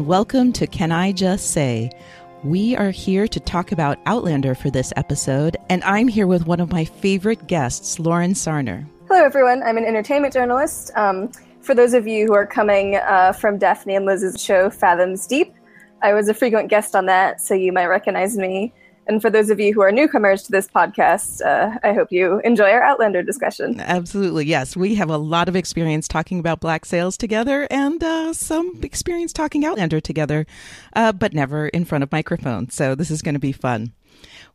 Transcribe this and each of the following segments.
welcome to Can I Just Say? We are here to talk about Outlander for this episode, and I'm here with one of my favorite guests, Lauren Sarner. Hello, everyone. I'm an entertainment journalist. For those of you who are coming from Daphne and Liz's show, Fathoms Deep, I was a frequent guest on that, so you might recognize me. And for those of you who are newcomers to this podcast, I hope you enjoy our Outlander discussion. Absolutely, yes. We have a lot of experience talking about Black Sails together and some experience talking Outlander together, but never in front of microphones. So this is going to be fun.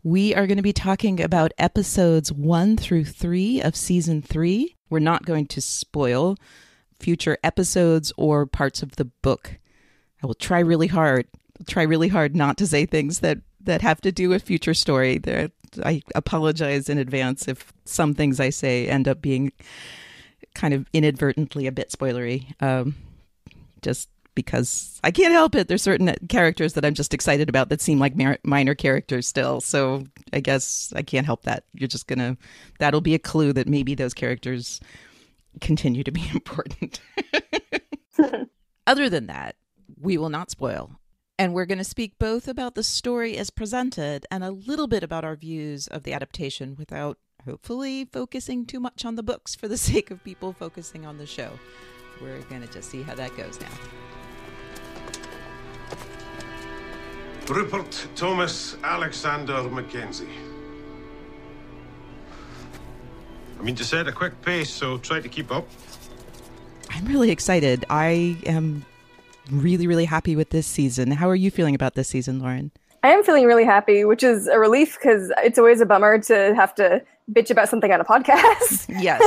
We are going to be talking about episodes 1 through 3 of season 3. We're not going to spoil future episodes or parts of the book. I will try really hard not to say things that have to do with future story. I apologize in advance if some things I say end up being kind of inadvertently a bit spoilery, just because I can't help it. There's certain characters that I'm just excited about that seem like minor characters still. So I guess I can't help that. That'll be a clue that maybe those characters continue to be important. Other than that, we will not spoil. And we're going to speak both about the story as presented and a little bit about our views of the adaptation without hopefully focusing too much on the books for the sake of people focusing on the show. We're going to just see how that goes now. Rupert Thomas Alexander Mackenzie. I mean to say at a quick pace, so try to keep up. I'm really excited. I am really, really happy with this season. How are you feeling about this season, Lauren? I am feeling really happy, which is a relief because it's always a bummer to have to bitch about something on a podcast. Yes.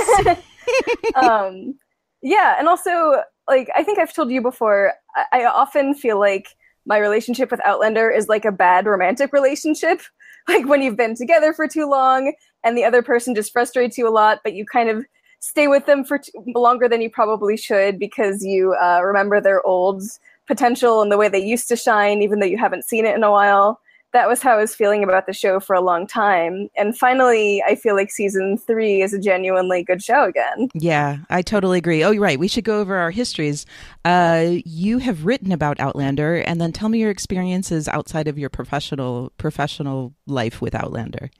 Yeah, and also, like, I think I've told you before, I often feel like my relationship with Outlander is like a bad romantic relationship. Like when you've been together for too long and the other person just frustrates you a lot, but you kind of stay with them for longer than you probably should because you remember their old potential and the way they used to shine, even though you haven't seen it in a while. That was how I was feeling about the show for a long time. And finally, I feel like season 3 is a genuinely good show again. Yeah, I totally agree. Oh, you're right. We should go over our histories. You have written about Outlander, and then tell me your experiences outside of your professional life with Outlander.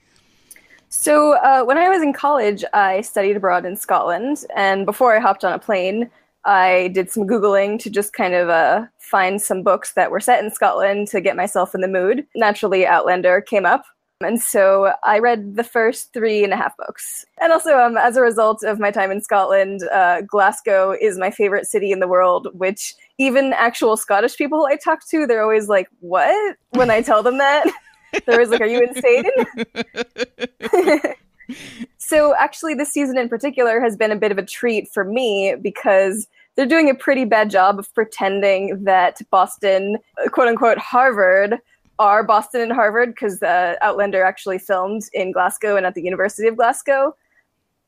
So when I was in college, I studied abroad in Scotland. And before I hopped on a plane, I did some Googling to just kind of find some books that were set in Scotland to get myself in the mood. Naturally, Outlander came up. And so I read the first 3.5 books. And also, as a result of my time in Scotland, Glasgow is my favorite city in the world, which even actual Scottish people I talk to, they're always like, what? When I tell them that. They're always like, are you insane? So actually, this season in particular has been a bit of a treat for me because they're doing a pretty bad job of pretending that Boston, quote unquote, Harvard, are Boston and Harvard because the Outlander actually filmed in Glasgow and at the University of Glasgow.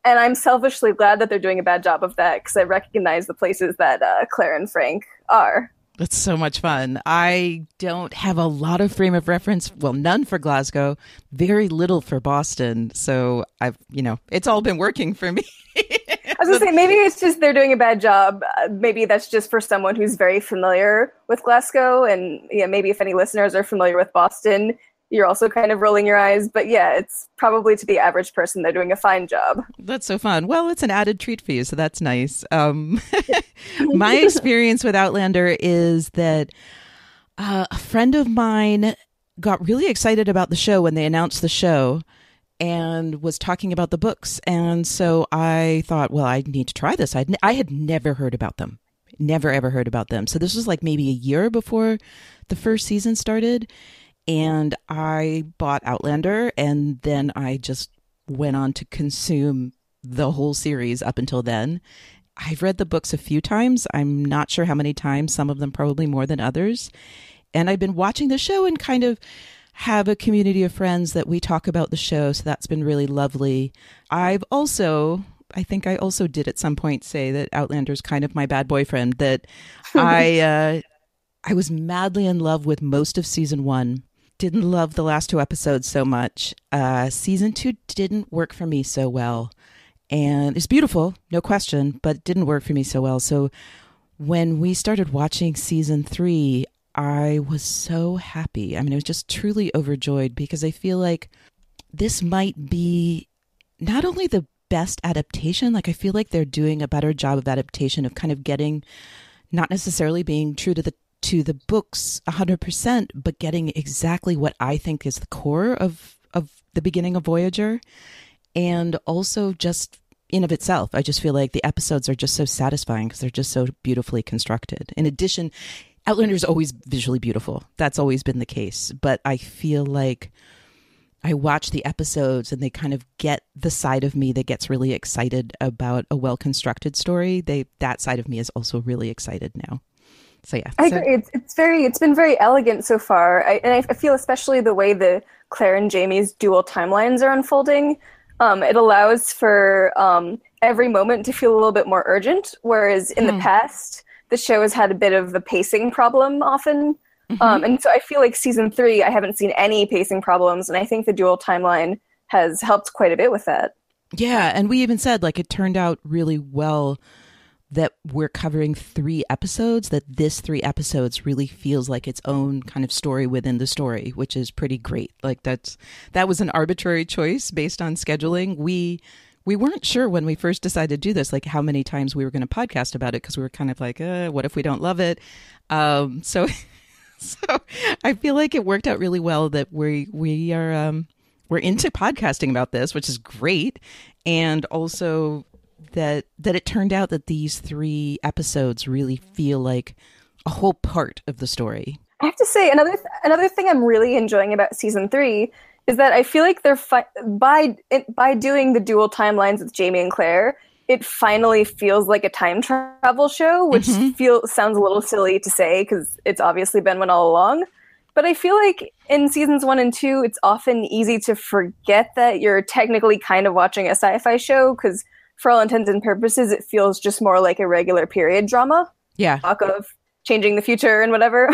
And I'm selfishly glad that they're doing a bad job of that because I recognize the places that Claire and Frank are. That's so much fun. I don't have a lot of frame of reference. Well, none for Glasgow, very little for Boston. So it's all been working for me. I was going to say, maybe it's just they're doing a bad job. Maybe that's just for someone who's very familiar with Glasgow. And maybe if any listeners are familiar with Boston, you're also kind of rolling your eyes. But yeah, it's probably to the average person, they're doing a fine job. That's so fun. Well, it's an added treat for you, so that's nice. My experience with Outlander is that a friend of mine got really excited about the show when they announced the show and was talking about the books. And so I thought, well, I need to try this. I had never heard about them. Never, ever heard about them. So this was like maybe a year before the first season started. And I bought Outlander, and then I just went on to consume the whole series up until then. I've read the books a few times. I'm not sure how many times, some of them probably more than others. And I've been watching the show and kind of have a community of friends that we talk about the show. So that's been really lovely. I think I also did at some point say that Outlander's kind of my bad boyfriend, that I was madly in love with most of season 1. Didn't love the last 2 episodes so much. Season 2 didn't work for me so well. And it's beautiful, no question, but it didn't work for me so well. So when we started watching season 3, I was so happy. I mean, I was just truly overjoyed because I feel like this might be not only the best adaptation, like I feel like they're doing a better job of adaptation of kind of getting, not necessarily being true to the books 100%, but getting exactly what I think is the core of the beginning of Voyager. And also just in of itself, I just feel like the episodes are just so satisfying because they're just so beautifully constructed. In addition, Outlander is always visually beautiful. That's always been the case. But I feel like I watch the episodes and they kind of get the side of me that gets really excited about a well-constructed story. That side of me is also really excited now. So yeah, I agree. It's been very elegant so far, and I feel especially the way the Claire and Jamie's dual timelines are unfolding. It allows for every moment to feel a little bit more urgent, whereas in the past, the show has had a bit of a pacing problem often. And so I feel like season 3, I haven't seen any pacing problems, and I think the dual timeline has helped quite a bit with that. Yeah, and we even said, like, it turned out really well that we're covering 3 episodes, that this 3 episodes really feels like its own kind of story within the story, which is pretty great. Like that was an arbitrary choice based on scheduling. We weren't sure when we first decided to do this, like how many times we were going to podcast about it, because we were kind of like, what if we don't love it? So I feel like it worked out really well that we're into podcasting about this, which is great. And also that it turned out that these 3 episodes really feel like a whole part of the story. I have to say, another thing I'm really enjoying about season 3 is that I feel like they're by doing the dual timelines with Jamie and Claire, it finally feels like a time travel show, which sounds a little silly to say because it's obviously been one all along. But I feel like in seasons 1 and 2, it's often easy to forget that you're technically kind of watching a sci-fi show because for all intents and purposes, it feels just more like a regular period drama. Yeah. Talk of changing the future and whatever.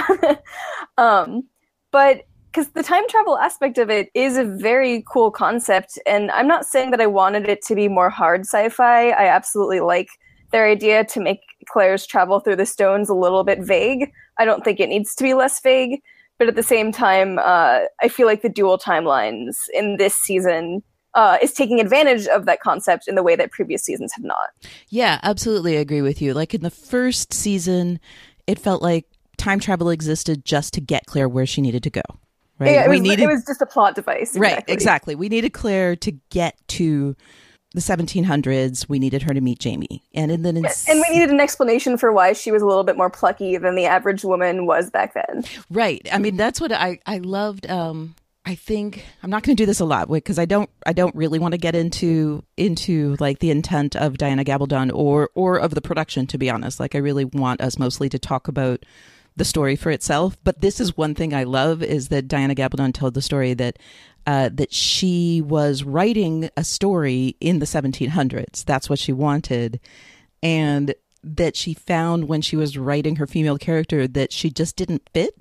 But because the time travel aspect of it is a very cool concept, and I'm not saying that I wanted it to be more hard sci-fi. I absolutely like their idea to make Claire's travel through the stones a little bit vague. I don't think it needs to be less vague, but at the same time, I feel like the dual timelines in this season is taking advantage of that concept in the way that previous seasons have not. Yeah, absolutely agree with you. Like in the first season, it felt like time travel existed just to get Claire where she needed to go. Right? Yeah, it was just a plot device. Right, exactly. We needed Claire to get to the 1700s. We needed her to meet Jamie. And we needed an explanation for why she was a little bit more plucky than the average woman was back then. Right. I mean, that's what I loved. I think I'm not going to do this a lot because I don't really want to get into like the intent of Diana Gabaldon or of the production, to be honest. Like I really want us mostly to talk about the story for itself. But this is one thing I love is that Diana Gabaldon told the story that she was writing a story in the 1700s. That's what she wanted. And that she found when she was writing her female character that she just didn't fit.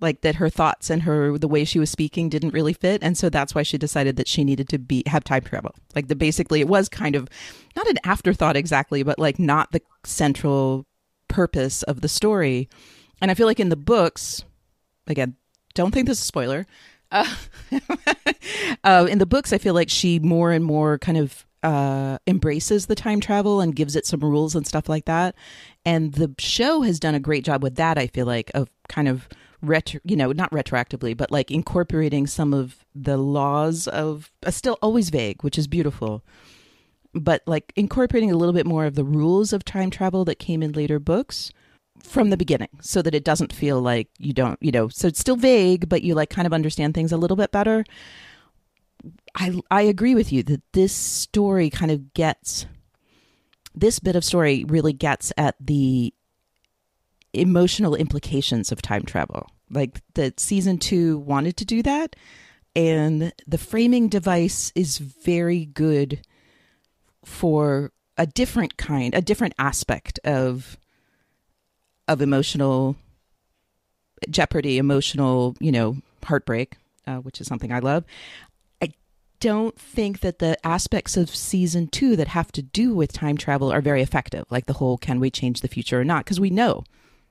Like that her thoughts and the way she was speaking didn't really fit. And so that's why she decided that she needed to have time travel. Like basically it was kind of not an afterthought exactly, but like not the central purpose of the story. And I feel like in the books, again, don't think this is a spoiler. In the books, I feel like she more and more kind of embraces the time travel and gives it some rules and stuff like that. And the show has done a great job with that, I feel like, of kind of not retroactively, but like incorporating some of the laws of still always vague, which is beautiful, but like incorporating a little bit more of the rules of time travel that came in later books from the beginning so that it doesn't feel like you don't, so it's still vague, but you like kind of understand things a little bit better. I agree with you that this story kind of this bit of story really gets at the emotional implications of time travel. Like that season 2 wanted to do that, and the framing device is very good for a different aspect of emotional jeopardy, emotional, heartbreak, which is something I love. I don't think that the aspects of season 2 that have to do with time travel are very effective. Like the whole, can we change the future or not? Because we know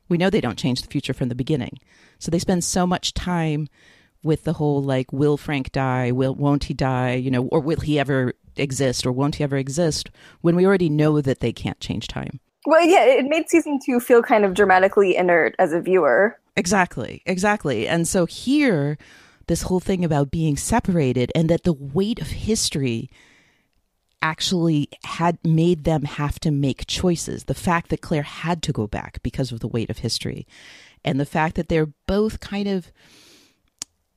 We know they don't change the future from the beginning. So they spend so much time with the whole, like, will Frank die? Won't he die? You know, or will he ever exist, or won't he ever exist, when we already know that they can't change time. Well, yeah, it made season 2 feel kind of dramatically inert as a viewer. Exactly. And so here, this whole thing about being separated and that the weight of history actually had made them have to make choices. The fact that Claire had to go back because of the weight of history, and the fact that they're both kind of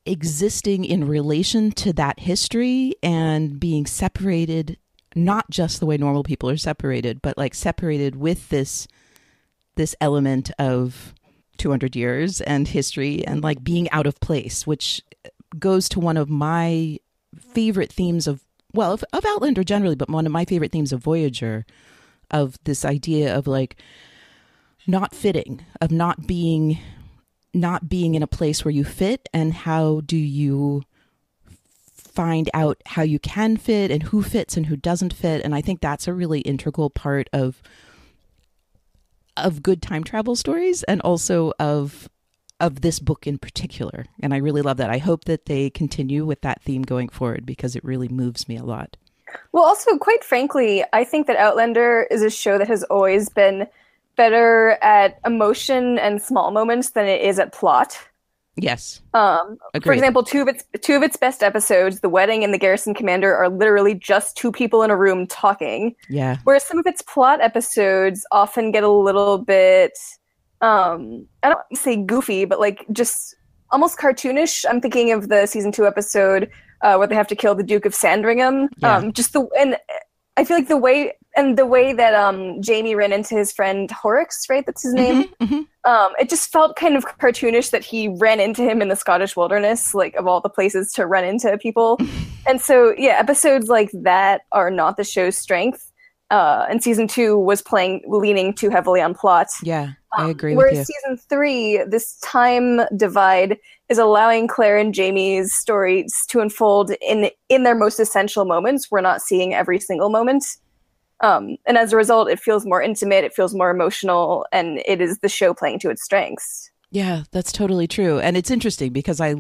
existing in relation to that history and being separated, not just the way normal people are separated, but like separated with this element of 200 years and history and like being out of place, which goes to one of my favorite themes of Outlander generally, but one of my favorite themes of Voyager, of this idea of like not fitting, of not being in a place where you fit, and how do you find out how you can fit and who fits and who doesn't fit. And I think that's a really integral part of good time travel stories, and also of this book in particular. And I really love that. I hope that they continue with that theme going forward, because it really moves me a lot. Well, also, quite frankly, I think that Outlander is a show that has always been better at emotion and small moments than it is at plot. Yes. For example, two of its best episodes, The Wedding and The Garrison Commander, are literally just two people in a room talking. Yeah. Whereas some of its plot episodes often get a little bit, I don't want to say goofy, but like just almost cartoonish. I'm thinking of the season 2 episode where they have to kill the Duke of Sandringham. Yeah. And I feel like the way that Jamie ran into his friend Horrocks, right? That's his name. It just felt kind of cartoonish that he ran into him in the Scottish wilderness, like of all the places to run into people. And so, yeah, episodes like that are not the show's strength. And season 2 was leaning too heavily on plot. Yeah, I agree with you. Whereas season 3, this time divide is allowing Claire and Jamie's stories to unfold in their most essential moments. We're not seeing every single moment. And as a result, it feels more intimate, it feels more emotional, and it is the show playing to its strengths. Yeah, that's totally true. And it's interesting because I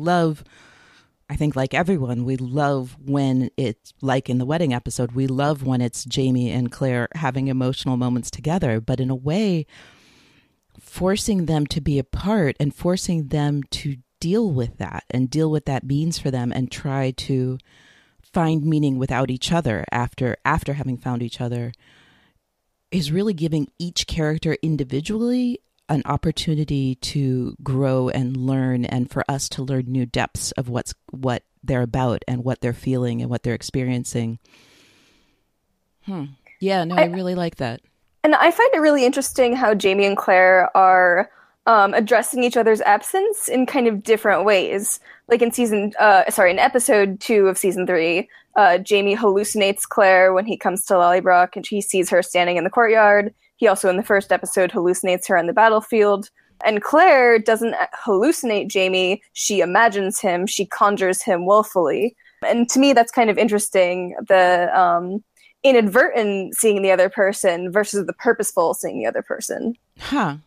think like everyone, we love when it's like in the wedding episode, we love when it's Jamie and Claire having emotional moments together, but in a way, forcing them to be apart and forcing them to deal with that and deal what that means for them and try to find meaning without each other after having found each other is really giving each character individually an opportunity to grow and learn, and for us to learn new depths of what they're about and what they're feeling and what they're experiencing. Yeah, no, I really like that. And I find it really interesting how Jamie and Claire are addressing each other's absence in kind of different ways. Like in episode 2 of season 3, Jamie hallucinates Claire when he comes to Lallybroch and he sees her standing in the courtyard. He also, in the first episode, hallucinates her on the battlefield. And Claire doesn't hallucinate Jamie, she imagines him, she conjures him willfully. And to me, that's kind of interesting, the inadvertent seeing the other person versus the purposeful seeing the other person. Huh.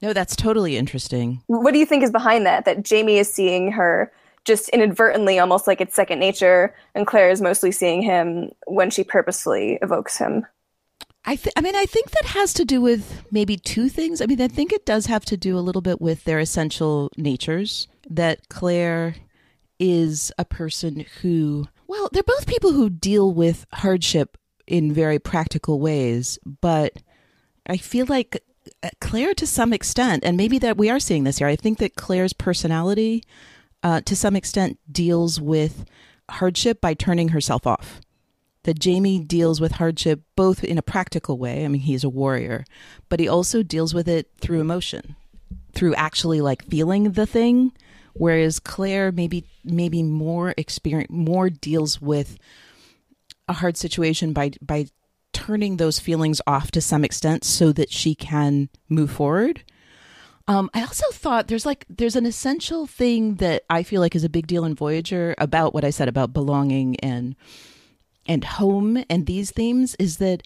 No, that's totally interesting. What do you think is behind that Jamie is seeing her just inadvertently, almost like it's second nature, and Claire is mostly seeing him when she purposefully evokes him? I think that has to do with maybe two things. I mean, I think it does have to do a little bit with their essential natures, that Claire is a person who, well, they're both people who deal with hardship in very practical ways, but I feel like Claire, to some extent, and maybe that we are seeing this here, I think that Claire's personality, to some extent, deals with hardship by turning herself off. That Jamie deals with hardship both in a practical way. I mean, he's a warrior, but he also deals with it through emotion, through actually like feeling the thing. Whereas Claire maybe more deals with a hard situation by turning those feelings off to some extent so that she can move forward. I also thought there's an essential thing that I feel like is a big deal in Voyager about what I said about belonging and home and these themes, is that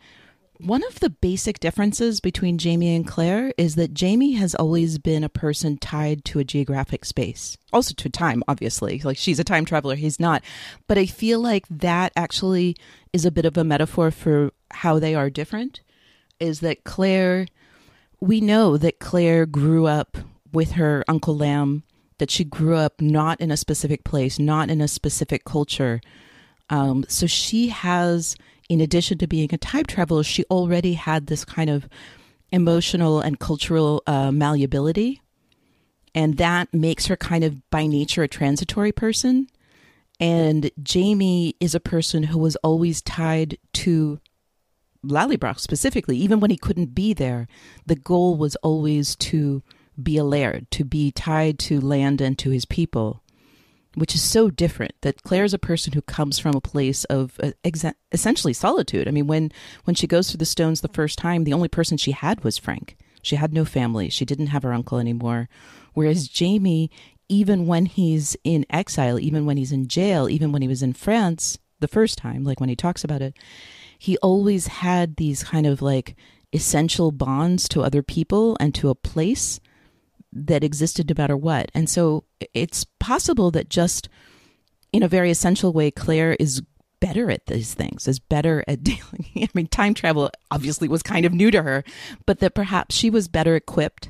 One of the basic differences between Jamie and Claire is that Jamie has always been a person tied to a geographic space. Also to time, obviously. Like, she's a time traveler, he's not. But I feel like that actually is a bit of a metaphor for how they are different. Is that Claire, we know that Claire grew up with her Uncle Lamb, that she grew up not in a specific place, not in a specific culture. So she has, in addition to being a time traveler, she already had this kind of emotional and cultural malleability. And that makes her kind of by nature a transitory person. And Jamie is a person who was always tied to Lallybroch specifically. Even when he couldn't be there, the goal was always to be a laird, to be tied to land and to his people. Which is so different, that Claire's a person who comes from a place of essentially solitude. I mean, when she goes through the stones the first time, the only person she had was Frank. She had no family. She didn't have her uncle anymore. Whereas Jamie, even when he's in exile, even when he's in jail, even when he was in France the first time, like when he talks about it, he always had these kind of like essential bonds to other people and to a place that existed no matter what. And so it's possible that just in a very essential way, Claire is better at these things, is better at dealing. I mean, time travel obviously was kind of new to her, but that perhaps she was better equipped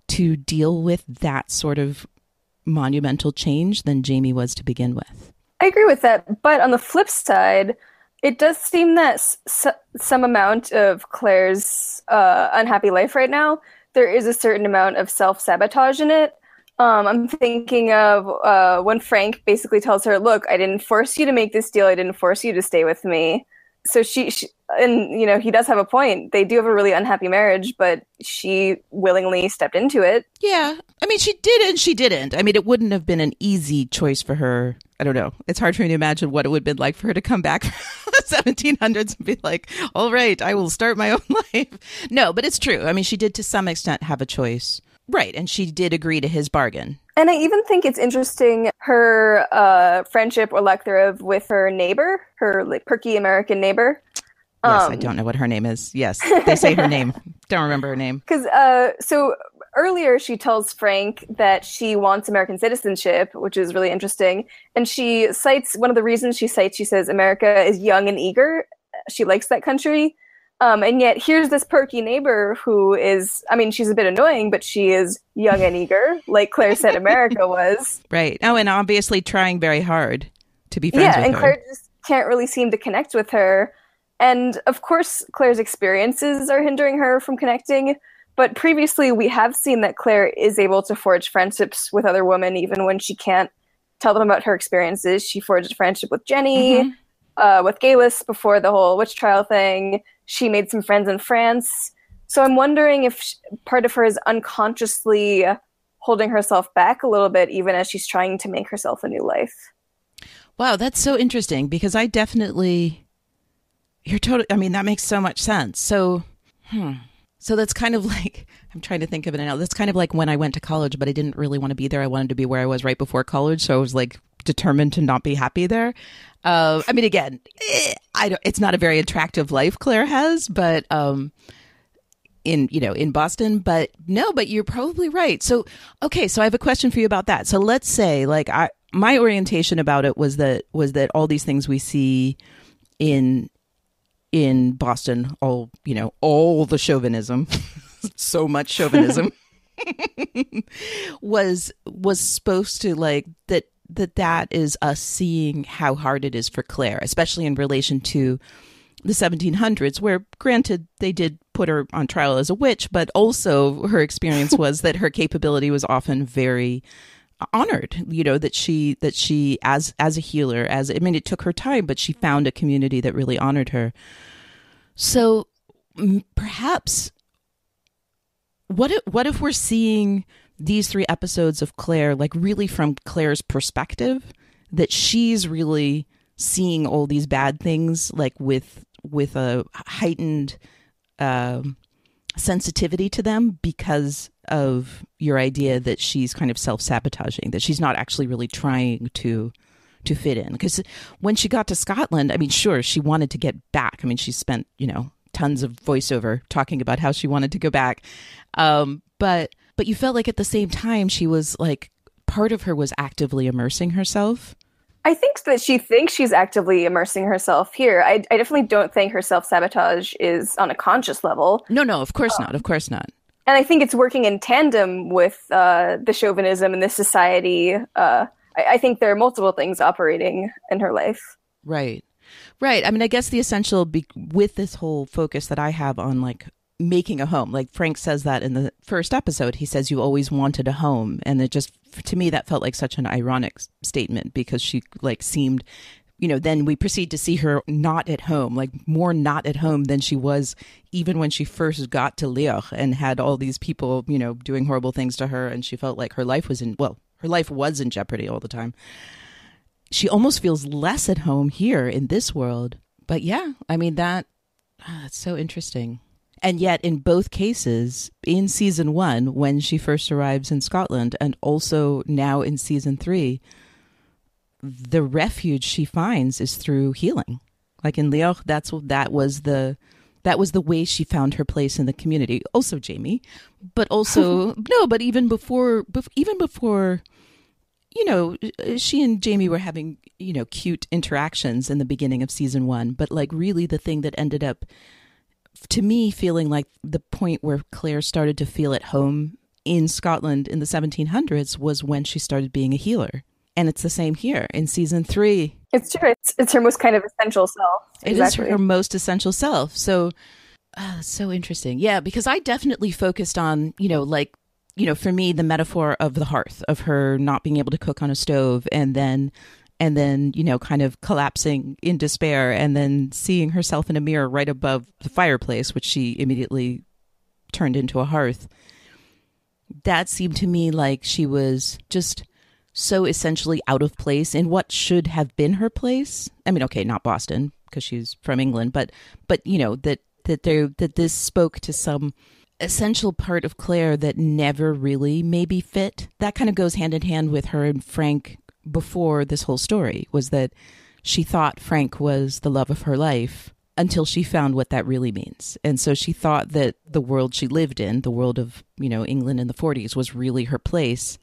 to deal with that sort of monumental change than Jamie was to begin with. I agree with that. But on the flip side, it does seem that some amount of Claire's unhappy life right now, there is a certain amount of self-sabotage in it. I'm thinking of when Frank basically tells her, look, I didn't force you to make this deal. I didn't force you to stay with me. So she and, you know, he does have a point. They do have a really unhappy marriage, but she willingly stepped into it. Yeah. I mean, she did and she didn't. I mean, it wouldn't have been an easy choice for her. I don't know. It's hard for me to imagine what it would have been like for her to come back from the 1700s and be like, all right, I will start my own life. No, but it's true. I mean, she did to some extent have a choice. Right. And she did agree to his bargain. And I even think it's interesting, her friendship or lack thereof with her neighbor, her like, perky American neighbor. Yes, I don't know what her name is. Yes, they say her name. Don't remember her name. Because so earlier she tells Frank that she wants American citizenship, which is really interesting. And she cites, one of the reasons she says America is young and eager. She likes that country. And yet here's this perky neighbor who is, I mean, she's a bit annoying, but she is young and eager, like Claire said America was. Right. Oh, and obviously trying very hard to be friends with her. Yeah, and Claire just can't really seem to connect with her. And of course, Claire's experiences are hindering her from connecting. But previously, we have seen that Claire is able to forge friendships with other women, even when she can't tell them about her experiences. She forged a friendship with Jenny, with Galis before the whole witch trial thing. She made some friends in France. So I'm wondering if part of her is unconsciously holding herself back a little bit, even as she's trying to make herself a new life. Wow, that's so interesting, because I definitely... I mean, that makes so much sense. So, So that's kind of like, I'm trying to think of it now. That's kind of like when I went to college, but I didn't really want to be there. I wanted to be where I was right before college. So I was like determined to not be happy there. I mean, again, it's not a very attractive life Claire has, but in Boston. But no, but you're probably right. So, okay, so I have a question for you about that. So let's say, like, my orientation about it was that all these things we see in Boston, all the chauvinism, so much chauvinism, was supposed to, like, that is us seeing how hard it is for Claire, especially in relation to the 1700s, where, granted, they did put her on trial as a witch, but also her experience was that her capability was often very honored, that she as a healer, it took her time, but she found a community that really honored her. So perhaps what if we're seeing these 3 episodes of Claire, like, really from Claire's perspective, that she's really seeing all these bad things, like with a heightened sensitivity to them because of your idea that she's kind of self-sabotaging, that she's not actually really trying to fit in. Because when she got to Scotland, I mean, sure, she wanted to get back. I mean, she spent, tons of voiceover talking about how she wanted to go back. But you felt like at the same time she was like, part of her was actively immersing herself. I think that she thinks she's actively immersing herself here. I definitely don't think her self-sabotage is on a conscious level. No, of course not. Of course not. And I think it's working in tandem with the chauvinism in this society. I think there are multiple things operating in her life. Right. I mean, I guess the essential with this whole focus that I have on like making a home, like Frank says that in the first episode, he says you always wanted a home. And it just, to me, that felt like such an ironic statement because she like seemed, then we proceed to see her not at home, like more not at home than she was even when she first got to Leoch and had all these people, doing horrible things to her. And she felt like her life was in jeopardy all the time. She almost feels less at home here in this world. But yeah, I mean, that's so interesting. And yet in both cases, in season 1, when she first arrives in Scotland, and also now in season 3, the refuge she finds is through healing. Like in Leoch, that was the way she found her place in the community. Also Jamie, but also but even before, she and Jamie were having, cute interactions in the beginning of season 1. But like really the thing that ended up, to me, feeling like the point where Claire started to feel at home in Scotland in the 1700s was when she started being a healer. And it's the same here in season 3. It's true. It's her most kind of essential self. Exactly. It is her most essential self. So, so interesting. Yeah, because I definitely focused on, for me, the metaphor of the hearth, of her not being able to cook on a stove and then, kind of collapsing in despair and then seeing herself in a mirror right above the fireplace, which she immediately turned into a hearth. That seemed to me like she was just so essentially out of place in what should have been her place. I mean, okay, not Boston because she's from England, but that this spoke to some essential part of Claire that never really maybe fit. That kind of goes hand in hand with her and Frank before this whole story, was that she thought Frank was the love of her life until she found what that really means. And so she thought that the world she lived in, the world of, England in the 40s, was really her place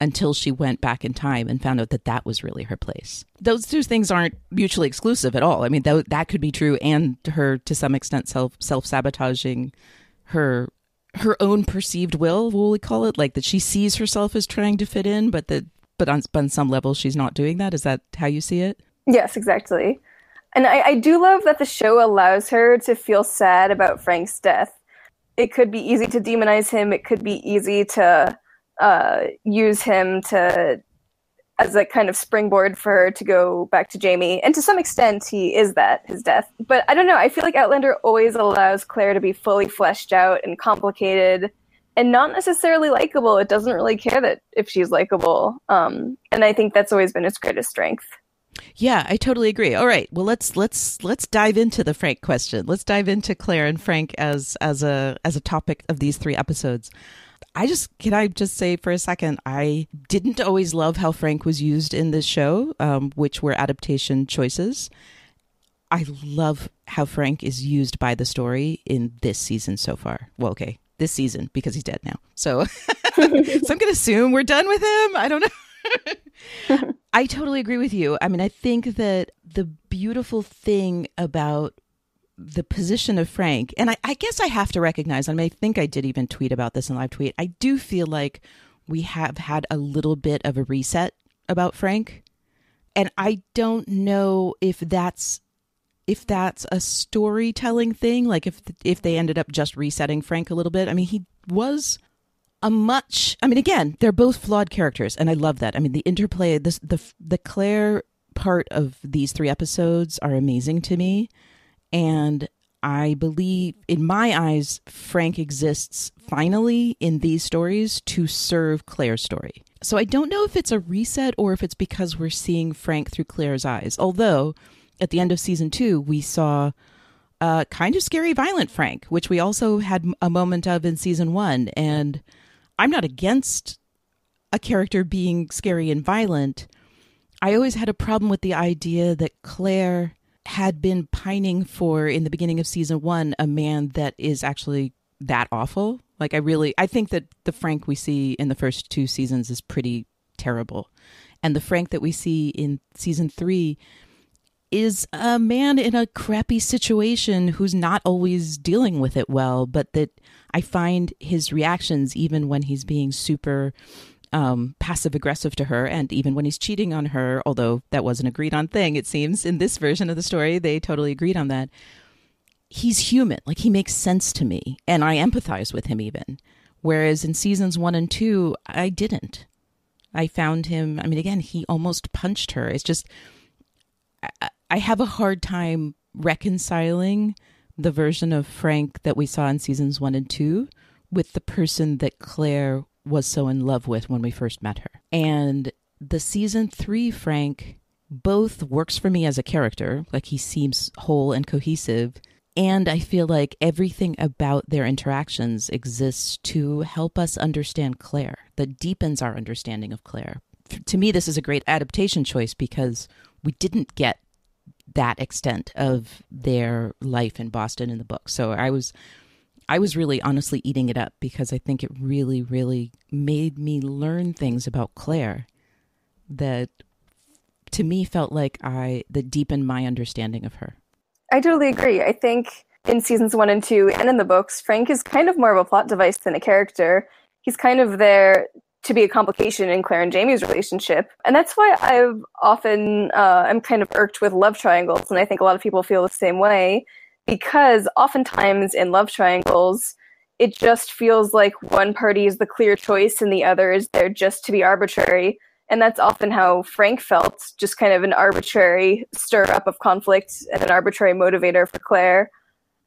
until she went back in time and found out that that was really her place. Those two things aren't mutually exclusive at all. I mean, that could be true, and her, to some extent, self-sabotaging her own perceived will, what will we call it? Like that she sees herself as trying to fit in, but on some level she's not doing that. Is that how you see it? Yes, exactly. And I do love that the show allows her to feel sad about Frank's death. It could be easy to demonize him. It could be easy to use him as a kind of springboard for her to go back to Jamie. And to some extent, he is his death. But I don't know. I feel like Outlander always allows Claire to be fully fleshed out and complicated and not necessarily likable. It doesn't really care if she's likable. And I think that's always been its greatest strength. Yeah, I totally agree. All right. Well, let's dive into the Frank question. Let's dive into Claire and Frank as a topic of these 3 episodes. Can I just say for a second, I didn't always love how Frank was used in this show, which were adaptation choices. I love how Frank is used by the story in this season so far. Well, okay, this season, because he's dead now. So, so I'm going to assume we're done with him. I don't know. I totally agree with you. I mean, I think that the beautiful thing about the position of Frank, and I guess I have to recognize, I think I did even tweet about this in live tweet, I do feel like we have had a little bit of a reset about Frank. And I don't know if that's a storytelling thing, like if they ended up just resetting Frank a little bit. I mean, he was again, they're both flawed characters, and I love that. I mean, the interplay, the Claire part of these 3 episodes are amazing to me. And I believe, in my eyes, Frank exists finally in these stories to serve Claire's story. So I don't know if it's a reset or if it's because we're seeing Frank through Claire's eyes. Although, at the end of season 2, we saw kind of scary, violent Frank, which we also had a moment of in season 1. And I'm not against a character being scary and violent. I always had a problem with the idea that Claire had been pining for, in the beginning of season 1, a man that is actually that awful. Like, I think that the Frank we see in the first 2 seasons is pretty terrible. And the Frank that we see in season 3 is a man in a crappy situation who's not always dealing with it well, but that I find his reactions, even when he's being super passive aggressive to her, and even when he's cheating on her, although that was an agreed on thing, it seems in this version of the story, they totally agreed on that. He's human. Like, he makes sense to me, and I empathize with him even. Whereas in seasons 1 and 2, I didn't. I found him, I mean, again, he almost punched her. It's just, I have a hard time reconciling the version of Frank that we saw in seasons 1 and 2 with the person that Claire was so in love with when we first met her. And the season 3 Frank both works for me as a character, like he seems whole and cohesive, and I feel like everything about their interactions exists to help us understand Claire, that deepens our understanding of Claire. To me, this is a great adaptation choice because we didn't get that extent of their life in Boston in the book. So I was really honestly eating it up because I think it really, really made me learn things about Claire that to me felt like that deepened my understanding of her. I totally agree. I think in seasons 1 and 2 and in the books, Frank is kind of more of a plot device than a character. He's kind of there to be a complication in Claire and Jamie's relationship. And that's why I've often, I'm kind of irked with love triangles. And I think a lot of people feel the same way because oftentimes in love triangles, it just feels like one party is the clear choice and the other is there just to be arbitrary. And that's often how Frank felt, just kind of an arbitrary stir-up of conflict and an arbitrary motivator for Claire.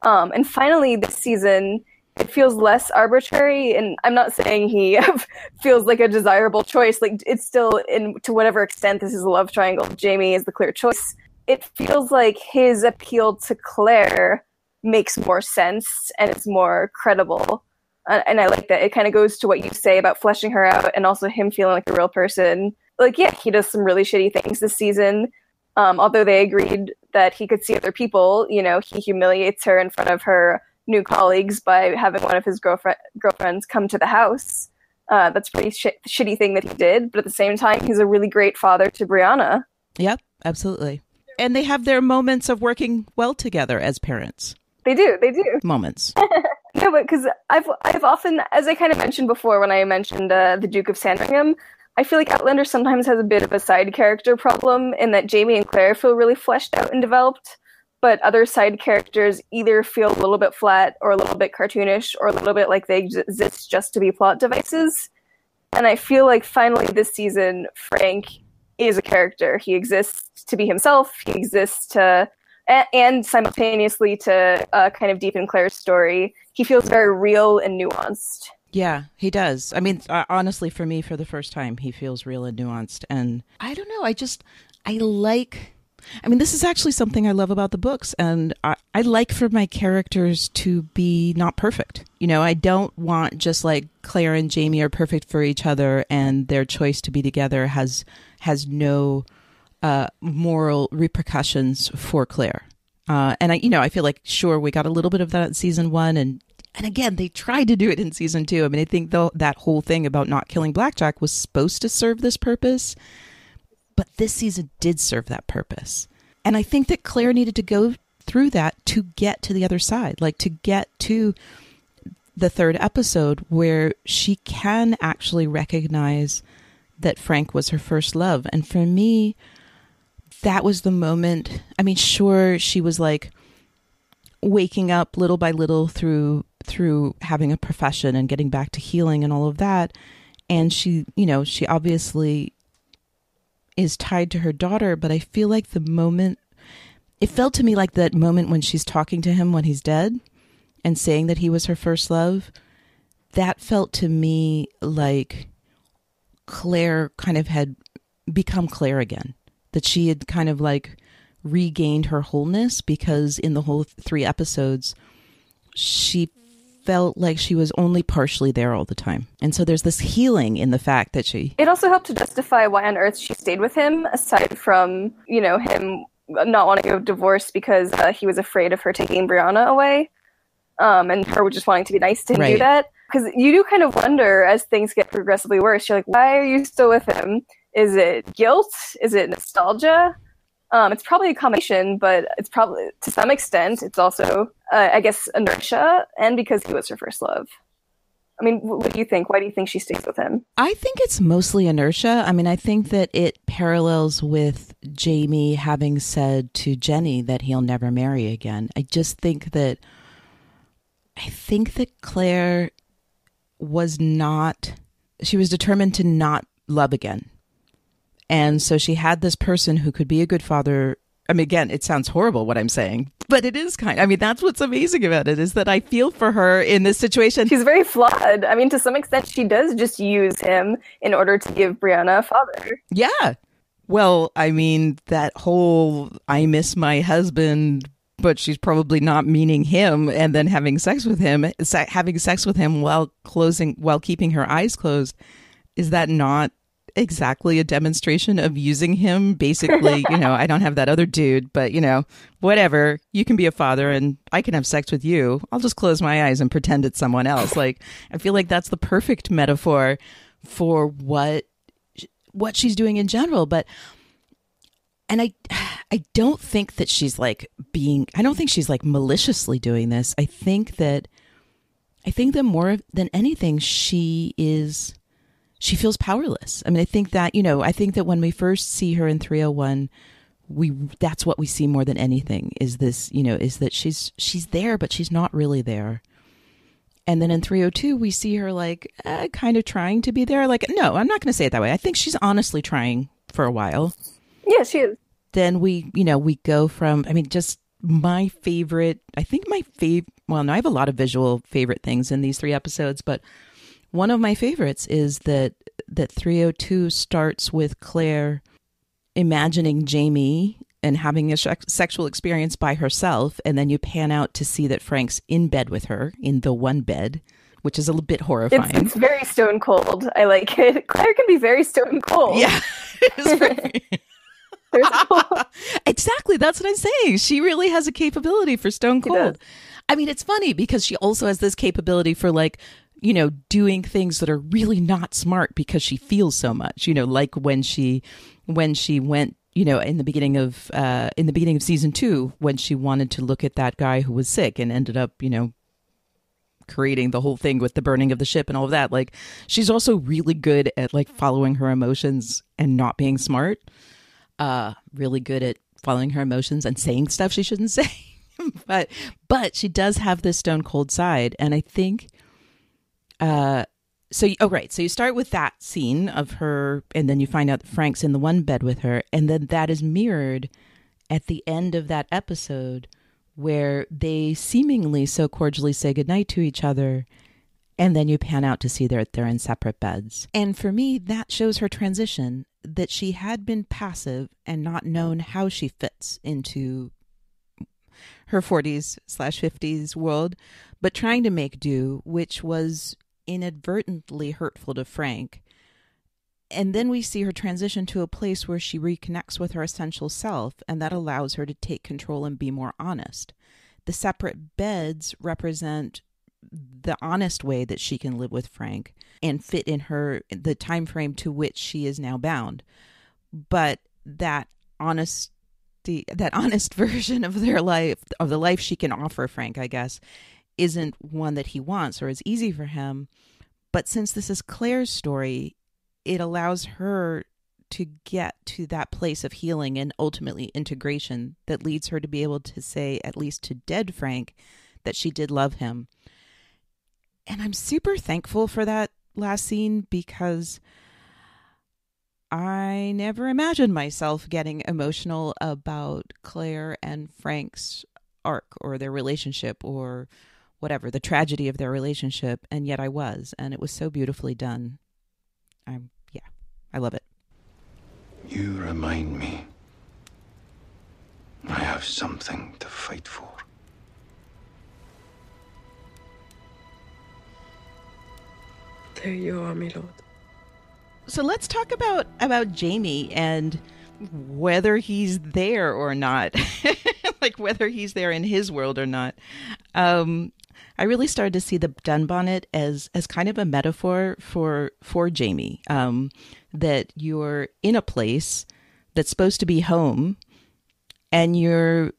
And finally, this season, it feels less arbitrary. And I'm not saying he feels like a desirable choice. Like, it's still, to whatever extent this is a love triangle, Jamie is the clear choice. It feels like his appeal to Claire makes more sense and it's more credible. And I like that. It kind of goes to what you say about fleshing her out and also him feeling like a real person. Like, yeah, he does some really shitty things this season. Although they agreed that he could see other people, he humiliates her in front of her new colleagues by having one of his girlfriends come to the house. That's a pretty shitty thing that he did. But at the same time, he's a really great father to Brianna. Yep, absolutely. And they have their moments of working well together as parents. They do. Moments. No, but because I've often, as I kind of mentioned before when I mentioned the Duke of Sandringham, I feel like Outlander sometimes has a bit of a side character problem in that Jamie and Claire feel really fleshed out and developed, but other side characters either feel a little bit flat or a little bit cartoonish or a little bit like they exist just to be plot devices. And I feel like finally this season, Frank is a character. He exists to be himself. He exists to, and simultaneously to kind of deepen Claire's story. He feels very real and nuanced. Yeah, he does. I mean, honestly, for me, for the first time, he feels real and nuanced. And I don't know, this is actually something I love about the books. And I like for my characters to be not perfect. I don't want just like Claire and Jamie are perfect for each other and their choice to be together has no moral repercussions for Claire. And I feel like, sure, we got a little bit of that in season 1. And again, they tried to do it in season 2. I mean, I think that whole thing about not killing Blackjack was supposed to serve this purpose. But this season did serve that purpose. And I think that Claire needed to go through that to get to the other side, like to get to the 3rd episode where she can actually recognize that Frank was her first love. And for me, that was the moment. I mean, sure, she was like waking up little by little through having a profession and getting back to healing and all of that. And she obviously is tied to her daughter, but I feel like it felt to me like that moment when she's talking to him when he's dead and saying that he was her first love, that felt to me like Claire kind of had become Claire again, that she had kind of like regained her wholeness, because in the whole 3 episodes, she felt like she was only partially there all the time. And so there's this healing in the fact that It also helped to justify why on earth she stayed with him, aside from, him not wanting a divorce because he was afraid of her taking Brianna away, and her just wanting to be nice to him do that. Because you do kind of wonder as things get progressively worse. You're like, why are you still with him? Is it guilt? Is it nostalgia? It's probably a combination, but it's probably, to some extent, it's also, I guess, inertia, and because he was her first love. I mean, what do you think? Why do you think she stays with him? I think it's mostly inertia. I mean, I think that it parallels with Jamie having said to Jenny that he'll never marry again. I think that Claire was determined to not love again. And so she had this person who could be a good father. I mean, again, it sounds horrible what I'm saying, but it is that's what's amazing about it, is that I feel for her in this situation. She's very flawed. I mean, to some extent, she does just use him in order to give Brianna a father. Yeah. Well, I mean, that whole, I miss my husband, but she's probably not meaning him, and then having sex with him while keeping her eyes closed. Is that not exactly a demonstration of using him? Basically, I don't have that other dude, but whatever, you can be a father and I can have sex with you. I'll just close my eyes and pretend it's someone else. Like, I feel like that's the perfect metaphor for what she's doing in general. And I don't think that she's I don't think she's maliciously doing this. I think that more than anything, she feels powerless. I mean, I think that when we first see her in 301, that's what we see more than anything, is this, is that she's there, but she's not really there. And then in 302, we see her kind of trying to be there. No, I'm not going to say it that way. I think she's honestly trying for a while. Yeah, she is. Then we go from, just my favorite, well, no, I have a lot of visual favorite things in these 3 episodes, but one of my favorites is that 302 starts with Claire imagining Jamie and having a sexual experience by herself, and then you pan out to see that Frank's in bed with her, in the one bed, which is a little bit horrifying. It's very stone cold. I like it. Claire can be very stone cold. Yeah. Exactly. That's what I'm saying. She really has a capability for stone cold. I mean, it's funny because she also has this capability for doing things that are really not smart because she feels so much, like when she went, in the beginning of season 2, when she wanted to look at that guy who was sick and ended up, creating the whole thing with the burning of the ship and all of that. She's also really good at following her emotions and not being smart. Really good at following her emotions and saying stuff she shouldn't say. but she does have this stone cold side. And I think, so you start with that scene of her, and then you find out that Frank's in the one bed with her. And then that is mirrored at the end of that episode where they seemingly so cordially say goodnight to each other. And then you pan out to see they're in separate beds. And for me, that shows her transition, that she had been passive and not known how she fits into her 40s/50s world, but trying to make do, which was inadvertently hurtful to Frank. And then we see her transition to a place where she reconnects with her essential self, and that allows her to take control and be more honest. The separate beds represent the honest way that she can live with Frank and fit in the time frame to which she is now bound. But that honest version of their life, of the life she can offer Frank, I guess, isn't one that he wants or is easy for him. But since this is Claire's story, it allows her to get to that place of healing and ultimately integration that leads her to be able to say, at least to dead Frank, that she did love him. And I'm super thankful for that last scene, because I never imagined myself getting emotional about Claire and Frank's arc or their relationship or whatever, the tragedy of their relationship. And yet I was, and it was so beautifully done. I love it. You remind me I have something to fight for. There you are, my lord. So let's talk about Jamie and whether he's there or not, like whether he's there in his world or not. I really started to see the Dunbonnet as kind of a metaphor for Jamie, that you're in a place that's supposed to be home and you're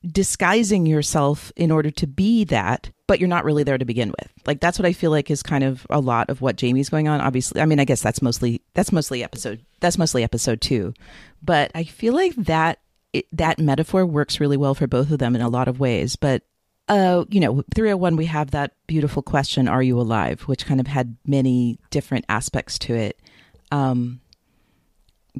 disguising yourself in order to be that, but you're not really there to begin with. Like, that's what I feel like is kind of a lot of what Jamie's going on. Obviously, I mean, I guess that's mostly episode 2, but I feel like that metaphor works really well for both of them in a lot of ways. But 301, we have that beautiful question, "Are you alive?" which kind of had many different aspects to it,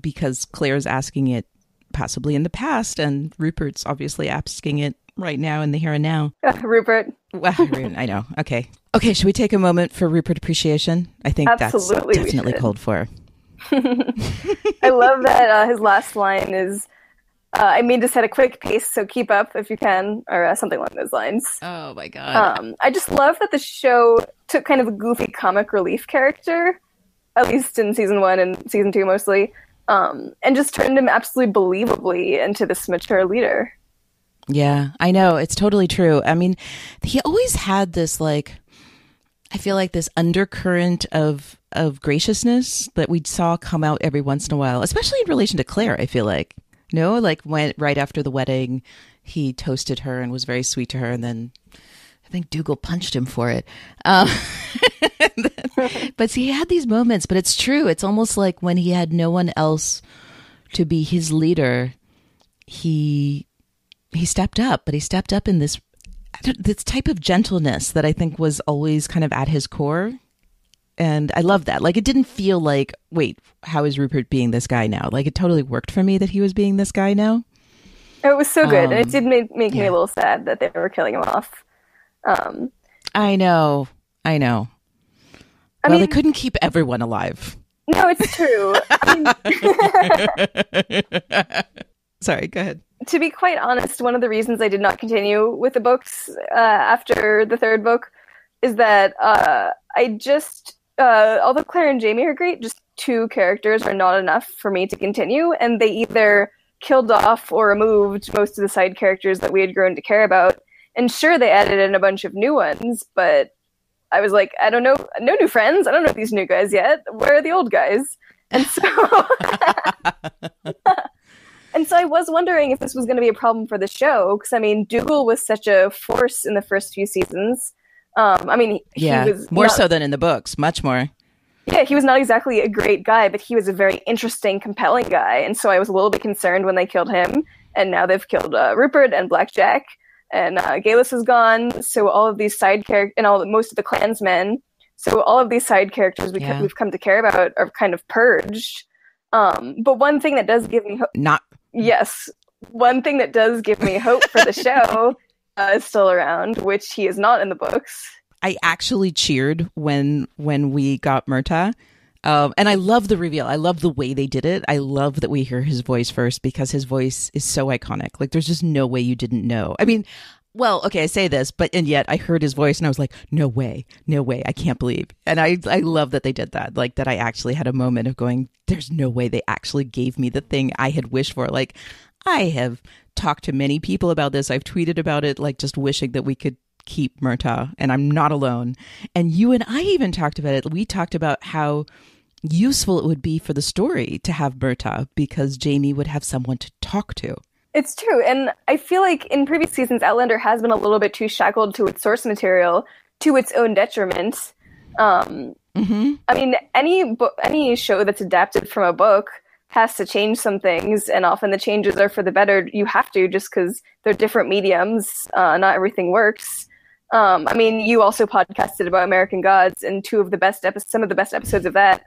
because Claire's asking it possibly in the past, and Rupert's obviously asking it right now in the here and now. Rupert. Well, I know. Okay. Should we take a moment for Rupert appreciation? I think Absolutely, that's definitely called for. I love that his last line is, "I mean to set a quick pace, so keep up if you can," or something along those lines. Oh my God. I just love that the show took kind of a goofy comic relief character, at least in season 1 and season 2 mostly, and just turned him absolutely believably into this mature leader. Yeah, I know. It's totally true. I mean, he always had this, like, I feel like this undercurrent of graciousness that we saw come out every once in a while, especially in relation to Claire, I feel like. No, like when right after the wedding, he toasted her and was very sweet to her, and then I think Dougal punched him for it. But see, he had these moments, but it's true. It's almost like when he had no one else to be his leader, he stepped up, but he stepped up in this type of gentleness that I think was always kind of at his core. And I love that. Like, it didn't feel like, wait, how is Rupert being this guy now? Like, it totally worked for me that he was being this guy now. It was so good. And it did make me a little sad that they were killing him off. I know. I mean, they couldn't keep everyone alive. No, it's true. Sorry, go ahead. To be quite honest, one of the reasons I did not continue with the books after the third book is that although Claire and Jamie are great, just 2 characters are not enough for me to continue, and they either killed off or removed most of the side characters that we had grown to care about. And sure, they added in a bunch of new ones, but I was like, I don't know, no new friends. I don't know these new guys yet. Where are the old guys? And so, and so I was wondering if this was going to be a problem for the show, because I mean, Dougal was such a force in the first few seasons. He was more so than in the books, much more. Yeah, he was not exactly a great guy, but he was a very interesting, compelling guy. And so I was a little bit concerned when they killed him. And now they've killed Rupert and Blackjack, and Galus is gone. So all of these side characters, and most of the clansmen. So all of these side characters we've come to care about are kind of purged. But one thing that does give me hope. One thing that does give me hope for the show is still around, which he is not in the books. I actually cheered when we got Murtagh. And I love the reveal. I love the way they did it. I love that we hear his voice first, because his voice is so iconic. Like, there's just no way you didn't know. I mean, well, okay, I say this, and yet I heard his voice and I was like, no way, I can't believe. And I love that they did that. Like, that I actually had a moment of going, there's no way they actually gave me the thing I had wished for. Like, I have talked to many people about this. I've tweeted about it, like, just wishing that we could keep Murtagh, and I'm not alone. And you and I even talked about it. We talked about how useful it would be for the story to have Murtagh, because Jamie would have someone to talk to. It's true, and I feel like in previous seasons, Outlander has been a little bit too shackled to its source material, to its own detriment. I mean, any show that's adapted from a book has to change some things, and often the changes are for the better. You have to, just because they're different mediums. Not everything works. I mean, you also podcasted about American Gods, and some of the best episodes of that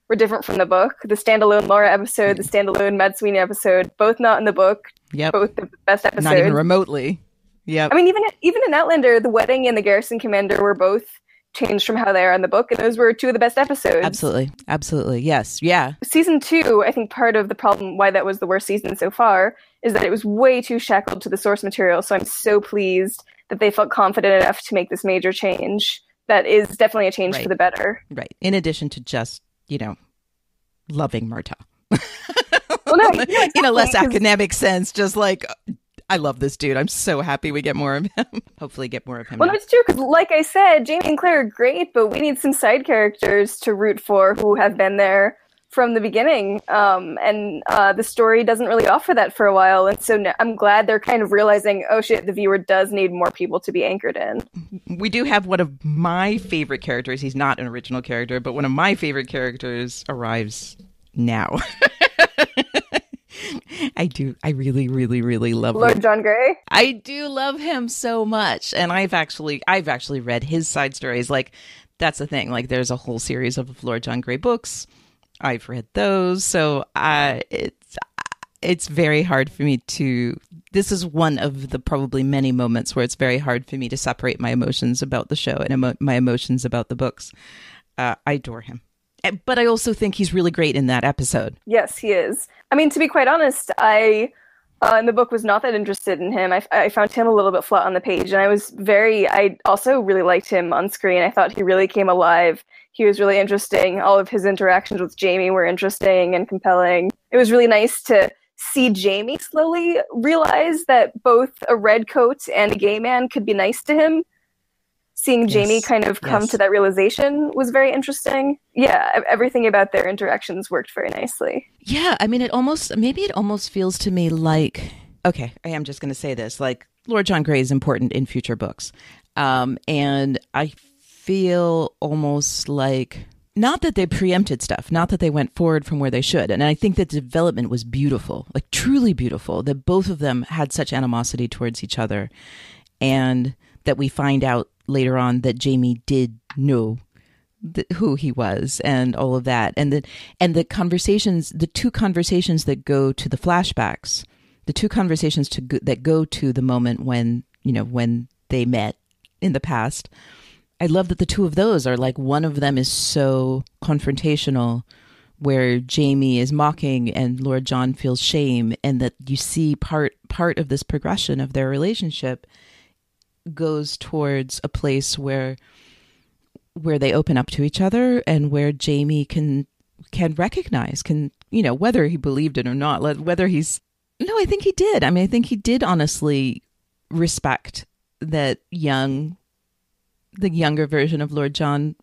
were different from the book. The standalone Laura episode, the standalone Mad Sweeney episode, both not in the book. Yep. Both the best episodes. Not even remotely. Yeah. I mean, even in Outlander, the wedding and the garrison commander were both changed from how they are in the book, and those were 2 of the best episodes. Absolutely. Yes. Yeah. Season 2, I think part of the problem why that was the worst season so far is that it was way too shackled to the source material. So I'm so pleased that they felt confident enough to make this major change. That is definitely a change for the better. Right. In addition to just, loving Murtagh. Well, no, exactly, in a less academic sense, just like, I love this dude. I'm so happy we get more of him. Hopefully get more of him. Well, no, it's true, because like I said, Jamie and Claire are great, but we need some side characters to root for who have been there from the beginning. And the story doesn't really offer that for a while. And so I'm glad they're kind of realizing, oh shit, the viewer does need more people to be anchored in. We do have one of my favorite characters. He's not an original character, but one of my favorite characters arrives now. I really, really, really love Lord John Grey. I do love him so much. And I've actually read his side stories. Like, that's the thing. Like, there's a whole series of Lord John Grey books. I've read those. So it's very hard for me to, this is one of the probably many moments where it's very hard for me to separate my emotions about the show and my emotions about the books. I adore him. But I also think he's really great in that episode. Yes, he is. I mean, to be quite honest, I in the book was not that interested in him. I found him a little bit flat on the page, and I also really liked him on screen. I thought he really came alive. He was really interesting. All of his interactions with Jamie were interesting and compelling. It was really nice to see Jamie slowly realize that both a redcoat and a gay man could be nice to him. Seeing Jamie kind of come to that realization was very interesting. Yeah, everything about their interactions worked very nicely. Yeah, I mean, it almost feels to me like, okay, I am just going to say this, like, Lord John Grey is important in future books. And I feel almost like, not that they preempted stuff, not that they went forward from where they should. And I think that the development was beautiful, like truly beautiful, that both of them had such animosity towards each other. And that we find out later on that Jamie did know who he was and all of that. And the conversations, the two conversations that go to the flashbacks, the two conversations that go to the moment when they met in the past. I love that the two of those are like, one of them is so confrontational where Jamie is mocking and Lord John feels shame, and that you see part of this progression of their relationship goes towards a place where they open up to each other and where Jamie can recognize, whether he believed it or not, I think he did. I mean, I think he did honestly respect that the younger version of Lord John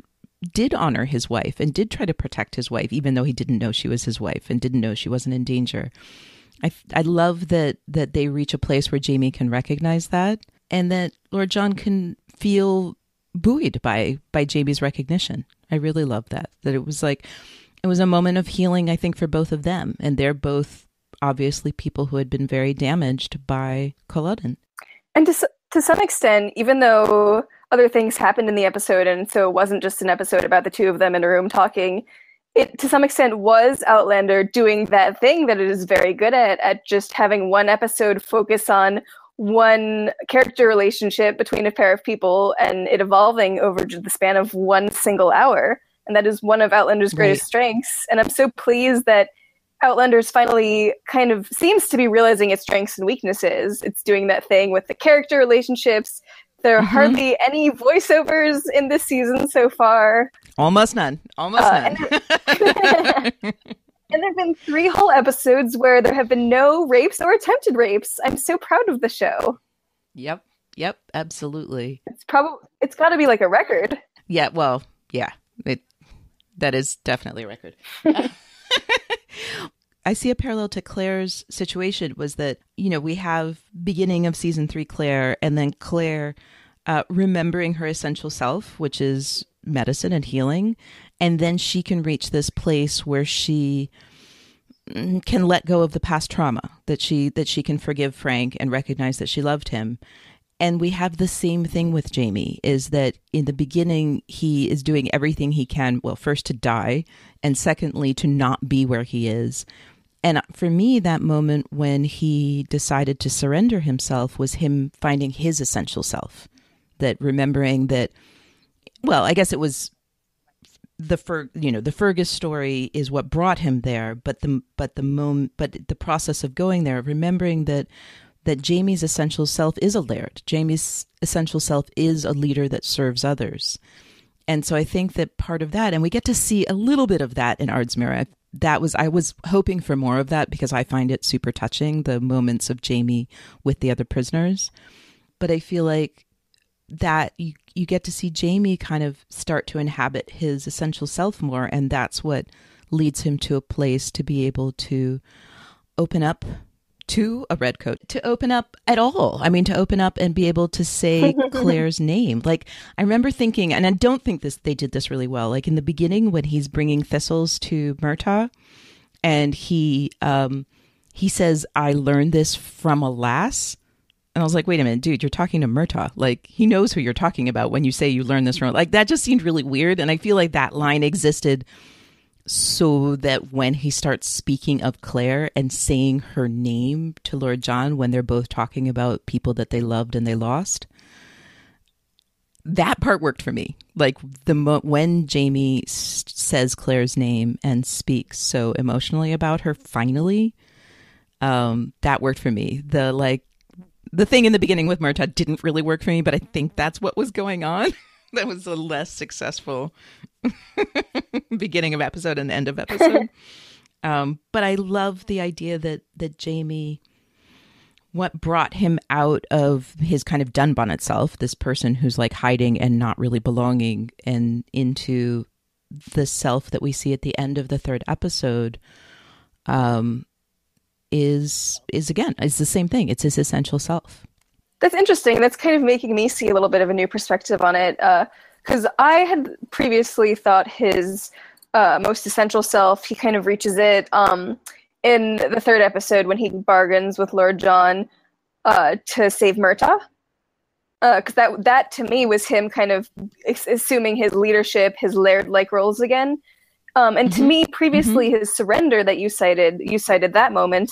did honor his wife and did try to protect his wife, even though he didn't know she was his wife and didn't know she wasn't in danger. I love that they reach a place where Jamie can recognize that, and that Lord John can feel buoyed by Jamie's recognition. I really love that it was a moment of healing, I think, for both of them. And they're both obviously people who had been very damaged by Culloden. And to some extent, even though other things happened in the episode, and so it wasn't just an episode about the two of them in a room talking, it to some extent was Outlander doing that thing that it is very good at just having one episode focus on one character relationship between a pair of people and it evolving over the span of one single hour. And that is one of Outlander's greatest strengths. And I'm so pleased that Outlander's finally kind of seems to be realizing its strengths and weaknesses. It's doing that thing with the character relationships. There are hardly any voiceovers in this season so far. Almost none. And there have been 3 whole episodes where there have been no rapes or attempted rapes. I'm so proud of the show. Yep, absolutely. It's got to be like a record. Yeah, well, yeah. That is definitely a record. I see a parallel to Claire's situation was that, we have beginning of season 3 Claire, and then Claire remembering her essential self, which is medicine and healing. And then she can reach this place where she can let go of the past trauma, that she can forgive Frank and recognize that she loved him. And we have the same thing with Jamie, is that in the beginning, he is doing everything he can, well, first to die, and secondly, to not be where he is. And for me, that moment when he decided to surrender himself was him finding his essential self, that remembering that, well, I guess it was the Fergus story is what brought him there, but the process of going there, remembering that Jamie's essential self is a laird. Jamie's essential self is a leader that serves others. And so I think that part of that, and we get to see a little bit of that in Ardsmuir. I was hoping for more of that because I find it super touching, the moments of Jamie with the other prisoners. But I feel like that you get to see Jamie kind of start to inhabit his essential self more, and that's what leads him to a place to be able to open up to a redcoat, to open up at all. I mean, to open up and be able to say Claire's name. Like, I remember thinking, and I don't think they did this really well, like in the beginning when he's bringing thistles to Murtaugh, and he says, "I learned this from a lass." And I was like, wait a minute, dude, you're talking to Murtaugh. Like, he knows who you're talking about when you say you learned this from, like, that just seemed really weird. And I feel like that line existed so that when he starts speaking of Claire and saying her name to Lord John when they're both talking about people that they loved and they lost, that part worked for me. Like, when Jamie says Claire's name and speaks so emotionally about her, finally, that worked for me. The thing in the beginning with Murtaugh didn't really work for me, but I think that's what was going on. That was a less successful beginning of episode and end of episode. But I love the idea that Jamie, what brought him out of his kind of Dunbonnet self, this person who's like hiding and not really belonging, and into the self that we see at the end of the third episode, is the same thing. It's his essential self. That's interesting. That's kind of making me see a little bit of a new perspective on it. Because I had previously thought his most essential self, he kind of reaches it in the third episode when he bargains with Lord John to save Murtaugh. Because that to me was him kind of assuming his leadership, his laird-like roles again. And to me, previously, his surrender that you cited that moment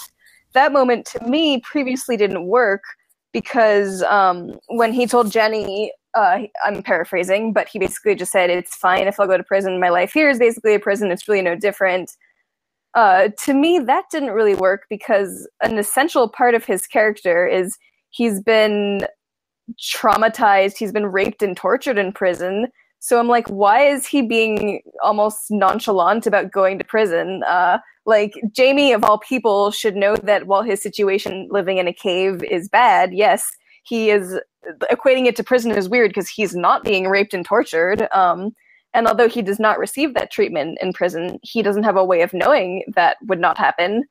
to me previously didn't work because when he told Jenny, I'm paraphrasing, but he basically just said, it's fine if I'll go to prison. My life here is basically a prison. It's really no different. To me, that didn't really work because an essential part of his character is he's been traumatized. He's been raped and tortured in prison. So I'm like, why is he being almost nonchalant about going to prison? Like, Jamie, of all people, should know that while his situation living in a cave is bad, yes, he is equating it to prison is weird because he's not being raped and tortured. And although he does not receive that treatment in prison, he doesn't have a way of knowing that would not happen.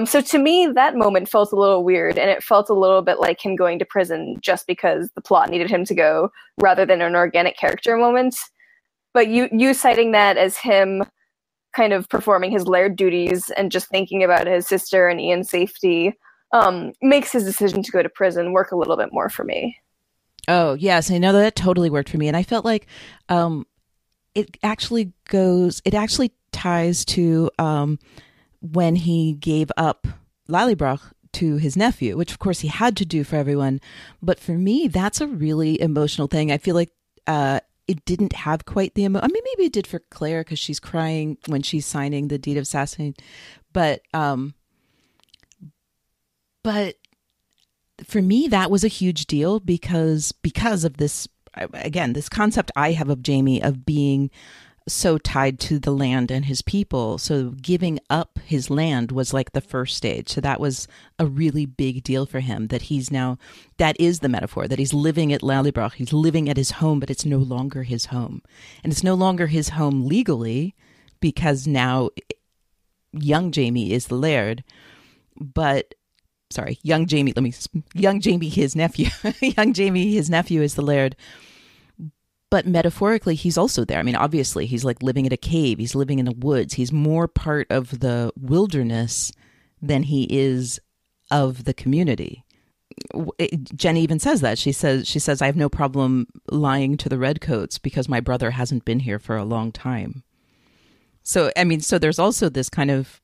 So to me, that moment felt a little weird, and it felt a little bit like him going to prison just because the plot needed him to go, rather than an organic character moment. But you citing that as him kind of performing his laird duties and just thinking about his sister and Ian's safety makes his decision to go to prison work a little bit more for me. Oh, yes, I know that totally worked for me. And I felt like it actually ties to when he gave up Lallybroch to his nephew, which of course he had to do for everyone. But for me, that's a really emotional thing. I feel like it didn't have quite the I mean, maybe it did for Claire because she's crying when she's signing the deed of assassination. But for me, that was a huge deal because of this, again, this concept I have of Jamie of being so tied to the land and his people. So giving up his land was like the first stage. So that was a really big deal for him, that he's now, that is the metaphor, that he's living at Lallybroch. He's living at his home, but it's no longer his home. And it's no longer his home legally because now young Jamie is the laird, but young Jamie, his nephew, young Jamie, his nephew is the laird. But metaphorically, he's also there. I mean, obviously, he's like living in a cave. He's living in the woods. He's more part of the wilderness than he is of the community. Jenny even says that. She says, I have no problem lying to the redcoats because my brother hasn't been here for a long time. So, I mean, so there's also this kind of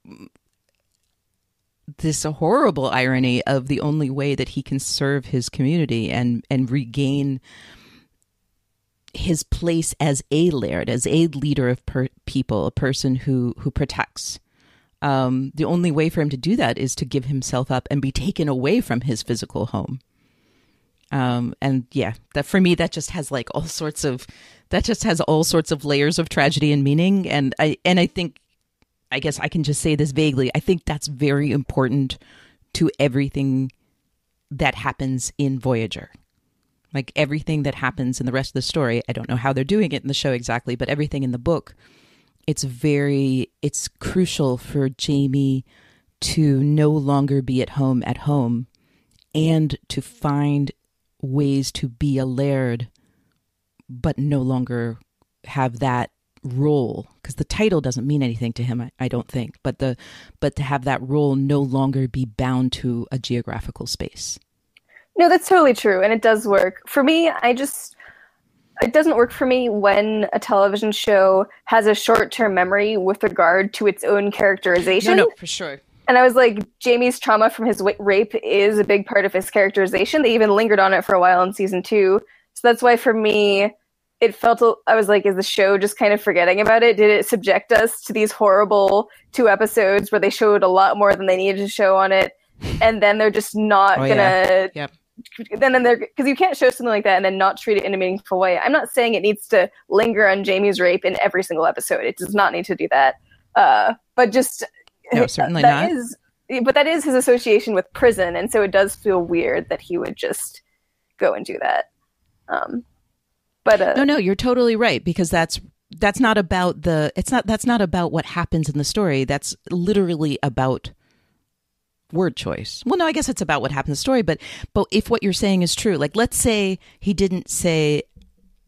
this horrible irony of the only way that he can serve his community and regain his place as a laird, as a leader of people, a person who protects. The only way for him to do that is to give himself up and be taken away from his physical home. And yeah, that for me, that just has like all sorts of layers of tragedy and meaning. And I think I guess I can just say this vaguely. I think that's very important to everything that happens in Voyager. Like everything that happens in the rest of the story, I don't know how they're doing it in the show exactly, but everything in the book, it's crucial for Jamie to no longer be at home and to find ways to be a laird, but no longer have that role, because the title doesn't mean anything to him, I don't think, but to have that role no longer be bound to a geographical space. No, that's totally true, and it does work. For me, it doesn't work for me when a television show has a short-term memory with regard to its own characterization. No, for sure. And I was like, Jamie's trauma from his rape is a big part of his characterization. They even lingered on it for a while in season 2. So that's why for me, it felt, I was like, is the show just kind of forgetting about it? Did it subject us to these horrible 2 episodes where they showed a lot more than they needed to show on it? And then they're just not going to... Yep. Then they're, because you can't show something like that and then not treat it in a meaningful way. I'm not saying it needs to linger on Jamie's rape in every single episode. It does not need to do that. But just... No, certainly not. But that is his association with prison, and so it does feel weird that he would just go and do that. No, you're totally right, because that's not about that's not about what happens in the story. That's literally about word choice. Well, no, I guess it's about what happens in the story, but if what you're saying is true, like let's say he didn't say,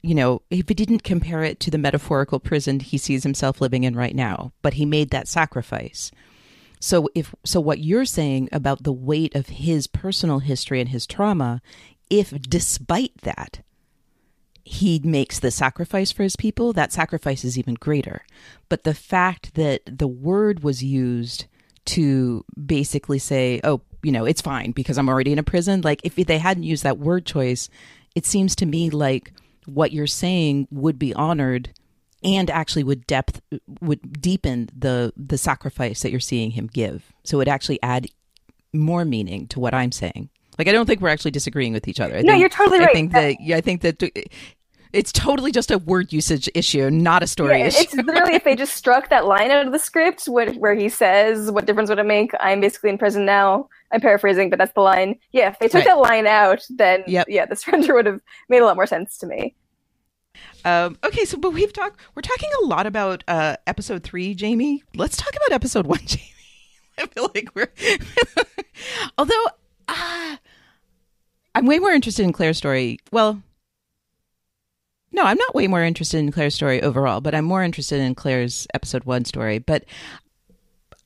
if he didn't compare it to the metaphorical prison he sees himself living in right now, but he made that sacrifice. So what you're saying about the weight of his personal history and his trauma, if despite that, he makes the sacrifice for his people, that sacrifice is even greater. But the fact that the word was used to basically say, oh, it's fine because I'm already in a prison. Like if they hadn't used that word choice, it seems to me like what you're saying would be honored and actually would deepen the sacrifice that you're seeing him give. So it would actually add more meaning to what I'm saying. Like, I don't think we're actually disagreeing with each other. You're totally right. I think that it's totally just a word usage issue, not a story issue. It's literally if they just struck that line out of the script where he says, what difference would it make? I'm basically in prison now. I'm paraphrasing, but that's the line. Yeah, if they took that line out, then the surrender would have made a lot more sense to me. Okay, so but we're talking a lot about episode 3, Jamie. Let's talk about episode 1, Jamie. I feel like we're although I'm way more interested in Claire's story. Well, no, I'm not way more interested in Claire's story overall, but I'm more interested in Claire's episode 1 story. But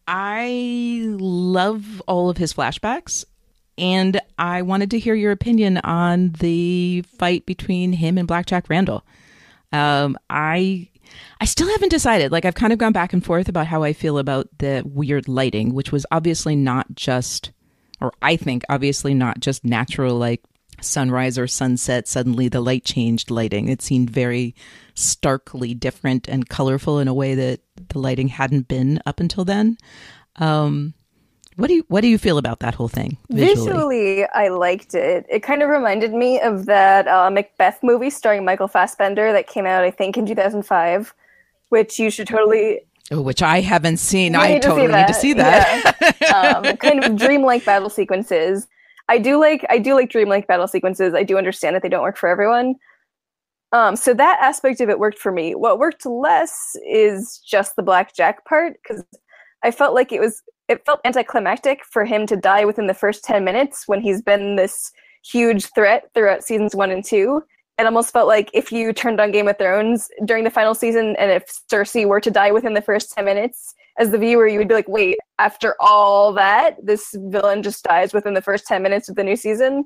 I love all of his flashbacks, and I wanted to hear your opinion on the fight between him and Blackjack Randall. I still haven't decided. Like, I've kind of gone back and forth about how I feel about the weird lighting, which was obviously not just, or I think obviously not just natural, like sunrise or sunset. Suddenly the light changed lighting. It seemed very starkly different and colorful in a way that the lighting hadn't been up until then. What do you feel about that whole thing visually? I liked it. It kind of reminded me of that Macbeth movie starring Michael Fassbender that came out, I think, in 2005, which you should totally... Oh, which I haven't seen. I totally need to see that. Yeah. Kind of dreamlike battle sequences. I do like dreamlike battle sequences. I do understand that they don't work for everyone. So that aspect of it worked for me. What worked less is just the Blackjack part, because I felt like it felt anticlimactic for him to die within the first 10 minutes when he's been this huge threat throughout seasons 1 and 2. It almost felt like if you turned on Game of Thrones during the final season and if Cersei were to die within the first 10 minutes, as the viewer, you would be like, wait, after all that, this villain just dies within the first 10 minutes of the new season.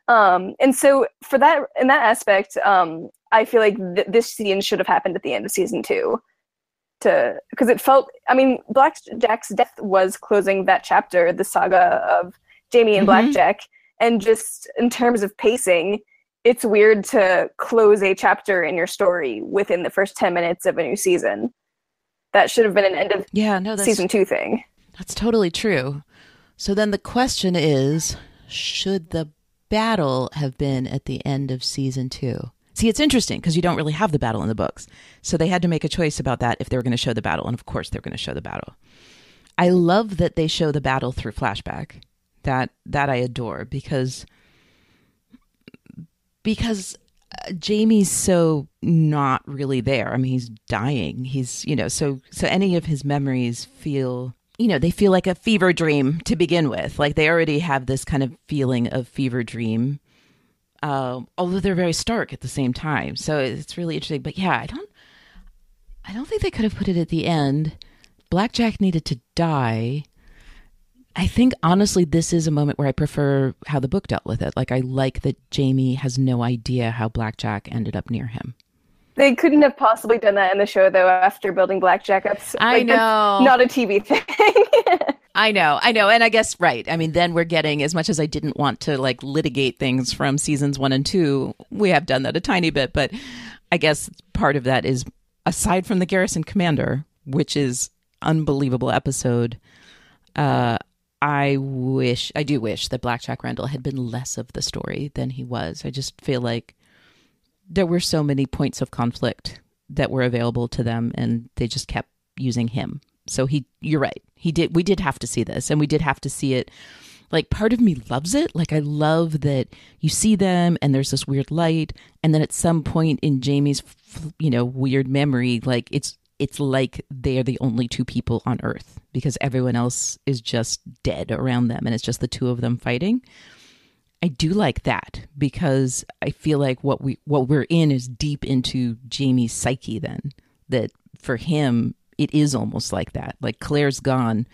And so for that, in that aspect, I feel like this scene should have happened at the end of season 2. Because it felt, I mean, Blackjack's death was closing that chapter, the saga of Jamie and Blackjack. And just in terms of pacing, it's weird to close a chapter in your story within the first 10 minutes of a new season. That should have been an end of season 2 thing. That's totally true. So then the question is, should the battle have been at the end of season 2? See, it's interesting because you don't really have the battle in the books. So they had to make a choice about that if they were going to show the battle. And of course, they're going to show the battle. I love that they show the battle through flashback. That I adore because Jamie's so not really there. I mean, he's dying. He's, so any of his memories feel, they feel like a fever dream to begin with. Like they already have this kind of feeling of fever dream, although they're very stark at the same time. So it's really interesting. But yeah, I don't think they could have put it at the end. Blackjack needed to die. I think, honestly, this is a moment where I prefer how the book dealt with it. Like, I like that Jamie has no idea how Blackjack ended up near him. They couldn't have possibly done that in the show, though, after building Blackjack up. So, I know. Not a TV thing. I know. And I guess, right. I mean, then we're getting, as much as I didn't want to, like, litigate things from seasons 1 and 2, we have done that a tiny bit. But I guess part of that is, aside from the Garrison Commander, which is unbelievable episode, I do wish that Blackjack Randall had been less of the story than he was. I just feel like there were so many points of conflict that were available to them, and they just kept using him. So you're right. We did have to see this, and we did have to see it. Like, part of me loves it. Like, I love that you see them and there's this weird light. And then at some point in Jamie's, weird memory, like it's like they're the only two people on Earth because everyone else is just dead around them and it's just the two of them fighting. I do like that because I feel like what we're in is deep into Jamie's psyche then, that for him, it is almost like that. Like Claire's gone.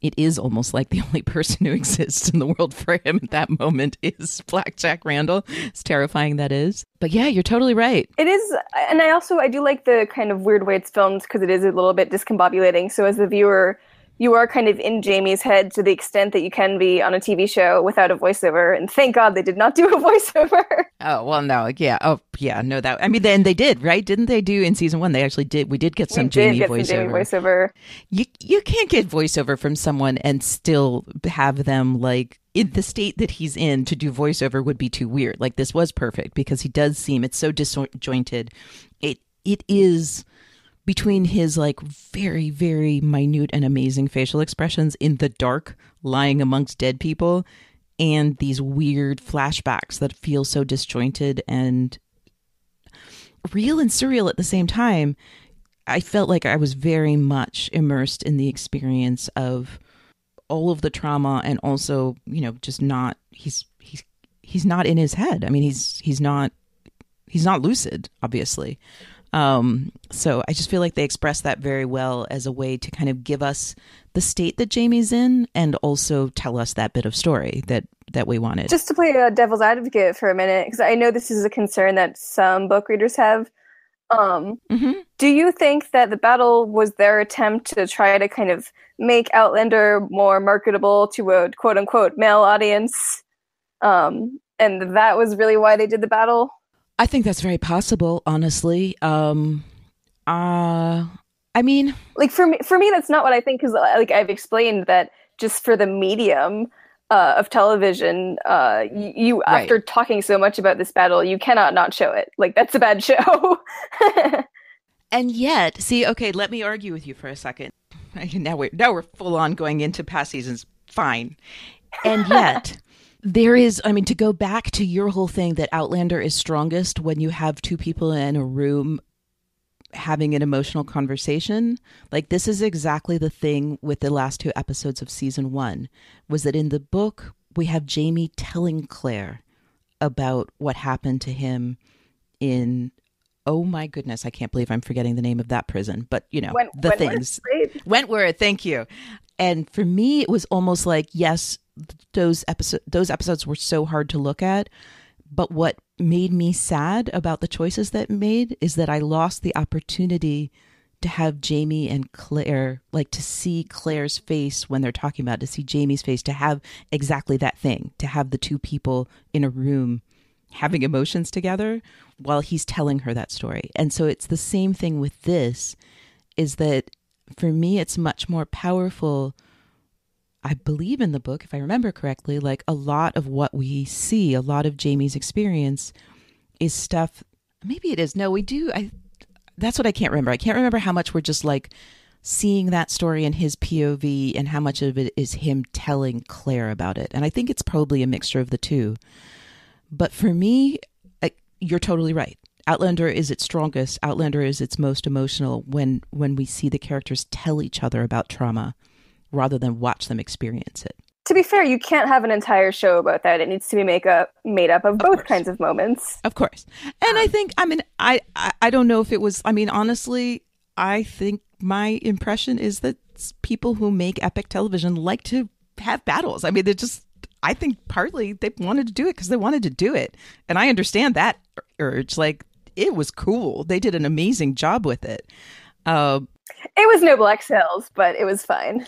It is almost like the only person who exists in the world for him at that moment is Blackjack Randall. As terrifying that is. But yeah, you're totally right. It is. And I do like the kind of weird way it's filmed because it is a little bit discombobulating. So as the viewer, you are kind of in Jamie's head to the extent that you can be on a TV show without a voiceover. And thank God they did not do a voiceover. Oh, well, no. Yeah. Oh, yeah. No, that. I mean, then they did, right? Didn't they do in season 1? They actually did. We did get some Jamie voiceover. You can't get voiceover from someone and still have them like in the state that he's in. To do voiceover would be too weird. Like this was perfect because he does seem, it's so disjointed. It is between his like very, very minute and amazing facial expressions in the dark, lying amongst dead people, and these weird flashbacks that feel so disjointed and real and surreal at the same time. I felt like I was very much immersed in the experience of all of the trauma and also, just not, he's not in his head. I mean, he's not lucid, obviously. So I just feel like they express that very well as a way to kind of give us the state that Jamie's in and also tell us that bit of story that we wanted. Just to play a devil's advocate for a minute, because I know this is a concern that some book readers have. Do you think that the battle was their attempt to try to kind of make Outlander more marketable to a quote unquote male audience? And that was really why they did the battle? I think that's very possible, honestly. I mean, like for me, that's not what I think. Because like I've explained that just for the medium of television, you right. After talking so much about this battle, you cannot not show it. Like that's a bad show. And yet, see, okay, let me argue with you for a second. Now we're full on going into past seasons. Fine, and yet. There is, I mean, to go back to your whole thing that Outlander is strongest when you have two people in a room having an emotional conversation. Like this is exactly the thing with the last 2 episodes of season 1, was that in the book, we have Jamie telling Claire about what happened to him in, oh my goodness, I can't believe I'm forgetting the name of that prison, but Wentworth, things. Right? Wentworth, thank you. And for me, it was almost like, yes, those episodes were so hard to look at, but what made me sad about the choices that made is that I lost the opportunity to have Jamie and Claire, like to see Claire's face when they're talking about it, to see Jamie's face, to have exactly that thing, to have the two people in a room having emotions together while he's telling her that story. And so it's the same thing with this, is that for me, it's much more powerful. I believe in the book, if I remember correctly, like a lot of what we see, a lot of Jamie's experience is stuff. Maybe it is. No, we do. That's what I can't remember. I can't remember how much we're just like seeing that story in his POV and how much of it is him telling Claire about it. And I think it's probably a mixture of the two. But for me, you're totally right. Outlander is its strongest. Outlander is its most emotional when we see the characters tell each other about trauma rather than watch them experience it. To be fair, you can't have an entire show about that. It needs to be made up of both kinds of moments. Of course. And I think, I don't know if it was, honestly, I think my impression is that people who make epic television like to have battles. I think partly they wanted to do it because they wanted to do it. And I understand that urge. Like, it was cool. They did an amazing job with it. It was no Black Sails, but it was fine.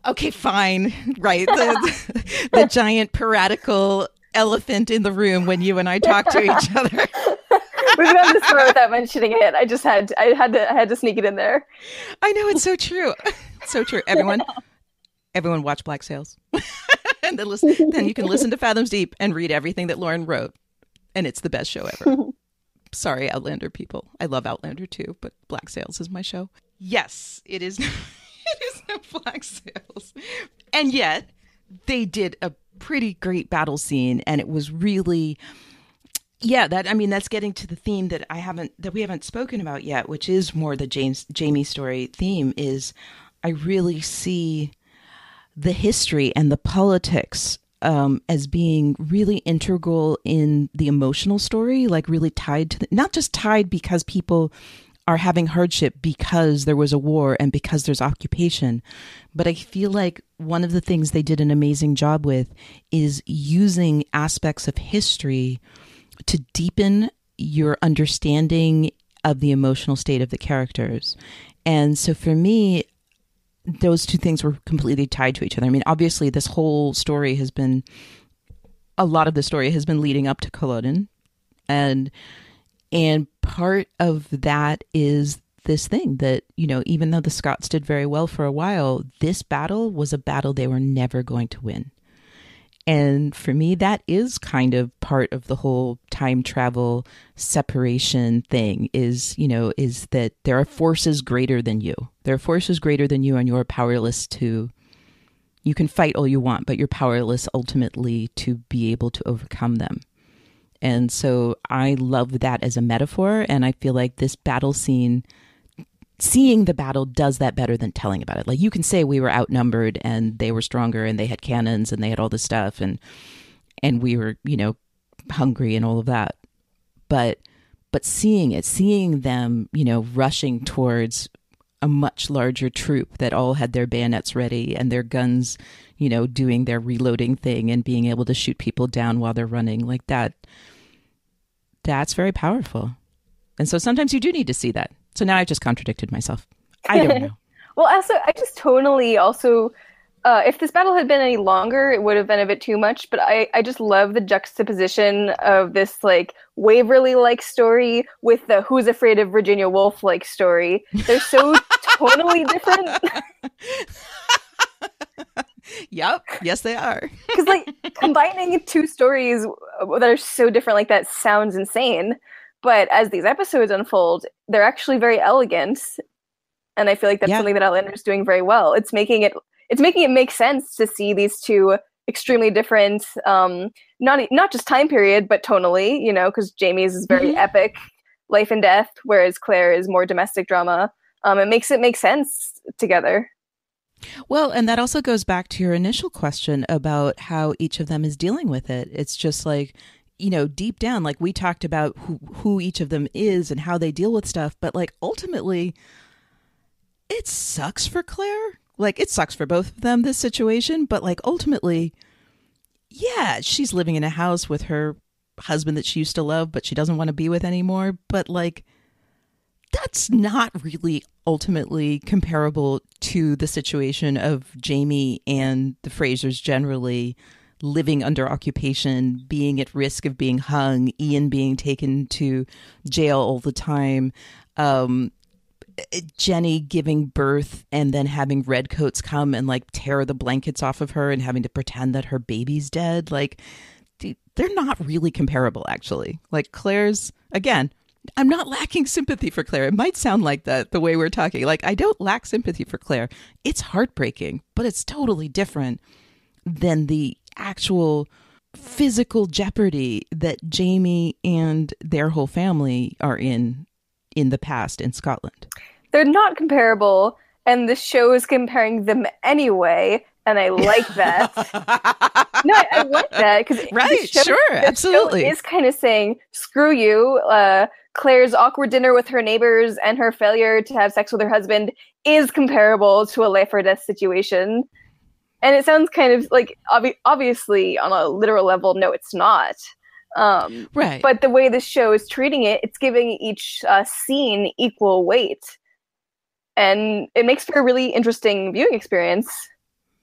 Okay, fine. Right. The giant piratical elephant in the room when you and I talk to each other. We've gone this far without mentioning it. I had to sneak it in there. I know, it's so true. So true. Everyone watch Black Sails. And then you can listen to Fathoms Deep and read everything that Lauren wrote. And it's the best show ever. Sorry, Outlander people. I love Outlander too, but Black Sails is my show. Yes, it is. It is no Black Sails. And yet, they did a pretty great battle scene, and it was really, that's getting to the theme that we haven't spoken about yet, which is more the Jamie story theme. Is I really see the history and the politics as being really integral in the emotional story, like really tied to not just tied because people are having hardship because there was a war and because there's occupation. But I feel like one of the things they did an amazing job with is using aspects of history to deepen your understanding of the emotional state of the characters. And so for me, those two things were completely tied to each other. Obviously, this whole story a lot of the story has been leading up to Culloden. And part of that is this thing that, even though the Scots did very well for a while, this battle was a battle they were never going to win. And for me, that is kind of part of the whole time travel separation thing is that there are forces greater than you. There are forces greater than you, and you're powerless you can fight all you want, but you're powerless ultimately to be able to overcome them. And so I love that as a metaphor. And I feel like this battle scene, seeing the battle does that better than telling about it. Like, you can say we were outnumbered and they were stronger and they had cannons and they had all this stuff and we were, hungry and all of that. But seeing them, rushing towards a much larger troop that all had their bayonets ready and their guns, doing their reloading thing and being able to shoot people down while they're running like that. That's very powerful. And so sometimes you do need to see that. So now I've just contradicted myself. I don't know. Well, also, I just tonally also, if this battle had been any longer, it would have been a bit too much. But I just love the juxtaposition of this like Waverly-like story with the Who's Afraid of Virginia Woolf-like story. They're so tonally different. Yep. Yes, they are. Because like combining two stories that are so different like that sounds insane. But as these episodes unfold, they're actually very elegant. And I feel like that's something that Outlander is doing very well. It's making it make sense to see these two extremely different, not just time period, but tonally, because Jamie's is very epic life and death, whereas Claire is more domestic drama. It makes it make sense together. Well, and that also goes back to your initial question about how each of them is dealing with it. It's just like, deep down, like we talked about who each of them is and how they deal with stuff. But like ultimately, it sucks for Claire. Like it sucks for both of them, this situation. But like ultimately, yeah, she's living in a house with her husband that she used to love, but she doesn't want to be with anymore. But like, that's not really ultimately comparable to the situation of Jamie and the Frasers generally living under occupation, being at risk of being hung, Ian being taken to jail all the time, Jenny giving birth and then having redcoats come and like tear the blankets off of her and having to pretend that her baby's dead. Like, they're not really comparable, actually. Like Claire's, again, I'm not lacking sympathy for Claire. It might sound like that the way we're talking. Like, I don't lack sympathy for Claire. It's heartbreaking, but it's totally different than the actual physical jeopardy that Jamie and their whole family are in the past in Scotland. They're not comparable, and the show is comparing them anyway, and I like that. No, I like that because right, sure, absolutely, show is kind of saying, "Screw you." Claire's awkward dinner with her neighbors and her failure to have sex with her husband is comparable to a life or death situation. And it sounds kind of like, obviously, on a literal level, no, it's not. Right. But the way this show is treating it, it's giving each scene equal weight. And it makes for a really interesting viewing experience.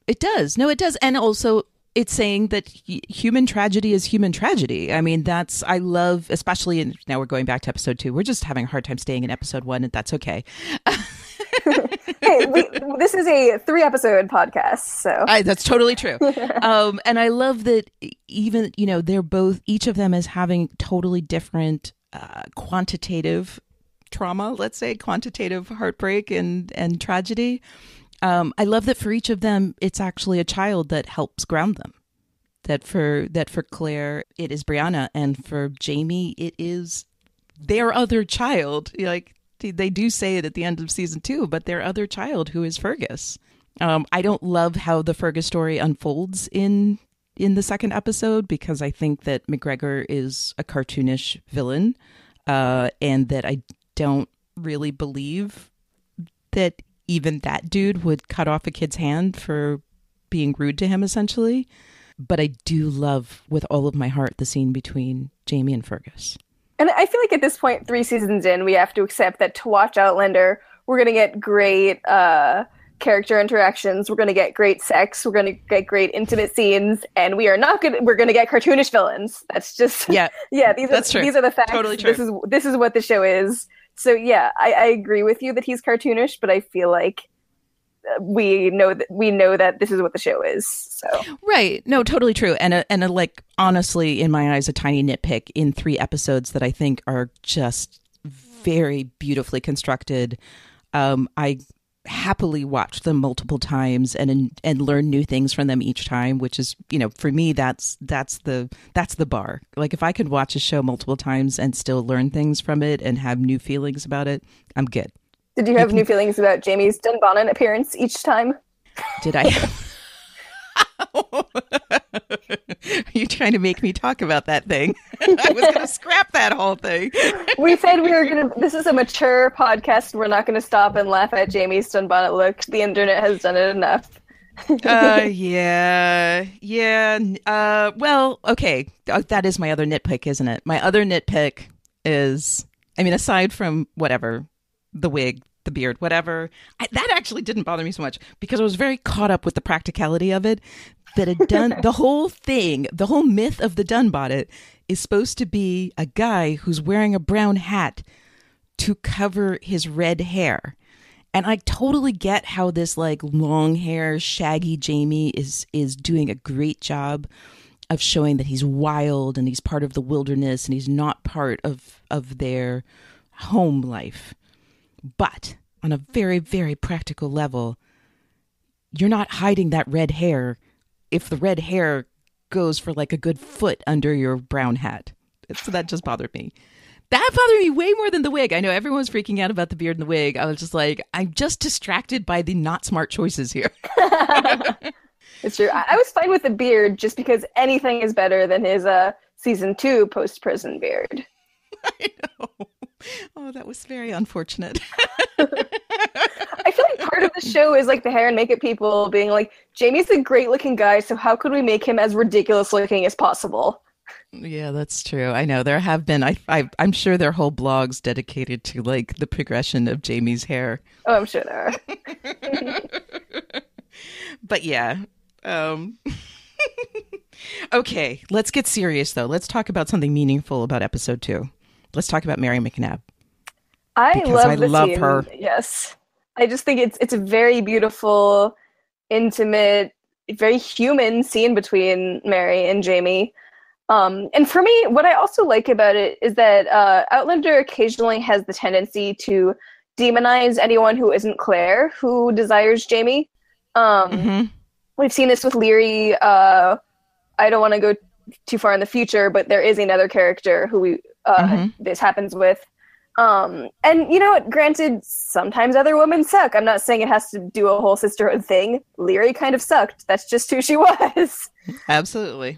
It does. No, it does. And also, it's saying that human tragedy is human tragedy. I mean, I love, especially now we're going back to episode 2. We're just having a hard time staying in episode 1, and that's okay. Hey, this is a 3-episode podcast, so that's totally true. And I love that even, they're both, each of them is having totally different quantitative trauma, let's say, quantitative heartbreak and tragedy. I love that for each of them, it's actually a child that helps ground them. That for Claire, it is Brianna, and for Jamie, it is their other child. Like, they do say it at the end of season 2, but their other child, who is Fergus. I don't love how the Fergus story unfolds in the second episode, because I think that McGregor is a cartoonish villain, and that I don't really believe that even that dude would cut off a kid's hand for being rude to him, essentially. But I do love, with all of my heart, the scene between Jamie and Fergus. And I feel like at this point, 3 seasons in, we have to accept that to watch Outlander, we're going to get great character interactions. We're going to get great sex. We're going to get great intimate scenes, and we're going to get cartoonish villains. That's just yeah. These are the facts. Totally true. This is what the show is. So yeah, I agree with you that he's cartoonish, but I feel like we know that this is what the show is. So right, no, totally true, and a like, honestly, in my eyes, a tiny nitpick in 3 episodes that I think are just very beautifully constructed. I happily watch them multiple times and learn new things from them each time, which is, for me, that's the bar. Like, if I could watch a show multiple times and still learn things from it and have new feelings about it, I'm good. Did you have new feelings about Jamie's Dunbannon appearance each time? Did I? Are you trying to make me talk about that thing? I was going to scrap that whole thing. We said this is a mature podcast. We're not going to stop and laugh at Jamie's Dunbannon look. The internet has done it enough. Yeah. Well, okay. That is my other nitpick, isn't it? My other nitpick is, aside from whatever, the wig, the beard, whatever, that actually didn't bother me so much, because I was very caught up with the practicality of it. That the whole thing, the whole myth of the Dunbonnet is supposed to be a guy who's wearing a brown hat to cover his red hair. And I totally get how this like long hair, shaggy Jamie is doing a great job of showing that he's wild and he's part of the wilderness and he's not part of their home life. But on a very, very practical level, you're not hiding that red hair if the red hair goes for like a good foot under your brown hat. So that just bothered me. That bothered me way more than the wig. I know everyone's freaking out about the beard and the wig. I was just like, I'm just distracted by the not smart choices here. It's true. I was fine with the beard just because anything is better than his season 2 post-prison beard. I know. Oh, that was very unfortunate. I feel like part of the show is like the hair and makeup people being like, Jamie's a great looking guy, so how could we make him as ridiculous looking as possible? Yeah, that's true. I know there have been, I'm sure there are whole blogs dedicated to like the progression of Jamie's hair. Oh, I'm sure there are. But yeah. Okay, let's get serious though. Let's talk about something meaningful about episode 2. Let's talk about Mary McNabb. I love scene. Her. Yes. I just think it's a very beautiful, intimate, very human scene between Mary and Jamie. And for me, what I also like about it is that Outlander occasionally has the tendency to demonize anyone who isn't Claire, who desires Jamie. We've seen this with Leary. I don't want to go too far in the future, but there is another character who this happens with. And you know what? Granted, sometimes other women suck. I'm not saying it has to do a whole sisterhood thing. Leary kind of sucked. That's just who she was. Absolutely.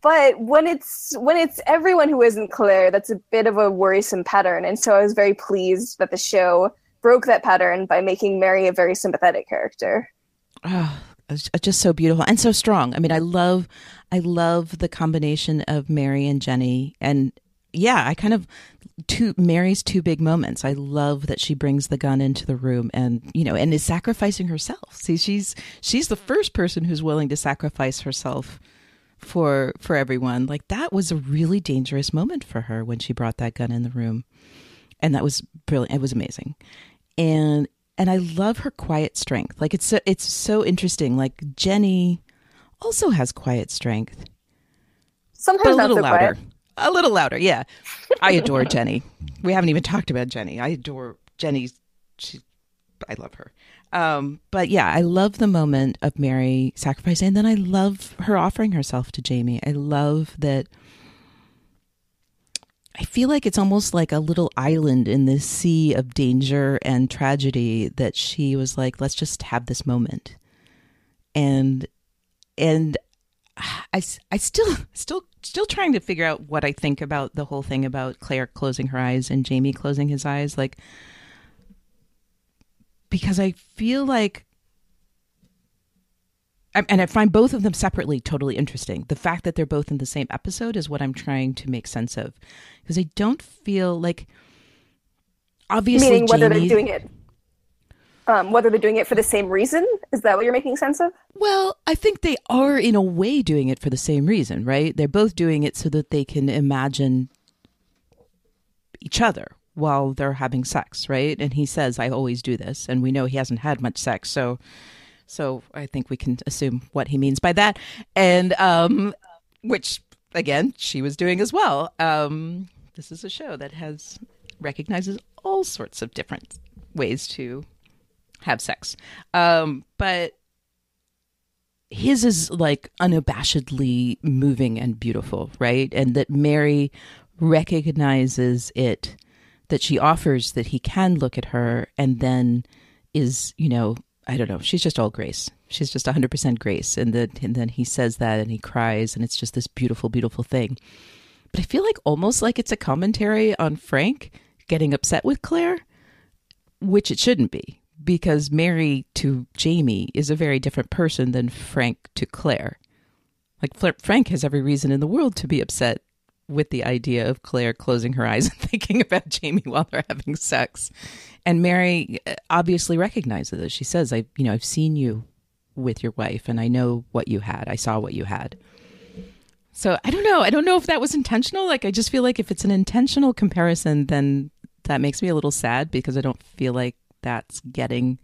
But when it's everyone who isn't Claire, that's a bit of a worrisome pattern. And so I was very pleased that the show broke that pattern by making Mary a very sympathetic character. Oh, it's just so beautiful and so strong. I mean, I love the combination of Mary and Jenny. And yeah, I kind of Mary's two big moments. I love that she brings the gun into the room and, and is sacrificing herself. See, she's the first person who's willing to sacrifice herself for everyone. Like, that was a really dangerous moment for her when she brought that gun in the room. And that was brilliant. It was amazing. And I love her quiet strength. Like, it's so interesting. Like, Jenny also has quiet strength. Sometimes but a little not so louder. quiet. A little louder, yeah. I adore Jenny. We haven't even talked about Jenny. I adore Jenny. I love her. But yeah, I love the moment of Mary sacrificing, and then I love her offering herself to Jamie. I love that. I feel like it's almost like a little island in this sea of danger and tragedy that she was like, let's just have this moment. And I still trying to figure out what I think about the whole thing about Claire closing her eyes and Jamie closing his eyes. Like, because I feel like, and I find both of them separately totally interesting. The fact that they're both in the same episode is what I'm trying to make sense of. Because I don't feel like, obviously, meaning whether Jamie, they're doing it, whether they're doing it for the same reason. Is that what you're making sense of? Well, I think they are in a way doing it for the same reason, right? They're both doing it so that they can imagine each other while they're having sex, right? And he says, I always do this. And we know he hasn't had much sex. So I think we can assume what he means by that. And which, again, she was doing as well. This is a show that recognizes all sorts of different ways to have sex. But his is like unabashedly moving and beautiful, right? And that Mary recognizes it, that she offers that he can look at her, and then is, I don't know, she's just all grace. She's just 100% grace. And then he says that and he cries, and it's just this beautiful, beautiful thing. But I feel like almost like it's a commentary on Frank getting upset with Claire, which it shouldn't be, because Mary to Jamie is a very different person than Frank to Claire. Like, Frank has every reason in the world to be upset with the idea of Claire closing her eyes and thinking about Jamie while they're having sex. And Mary obviously recognizes it. She says, I've seen you with your wife, and I know what you had. I saw what you had. So I don't know. I don't know if that was intentional. Like, I just feel like if it's an intentional comparison, then that makes me a little sad, because I don't feel like that's getting.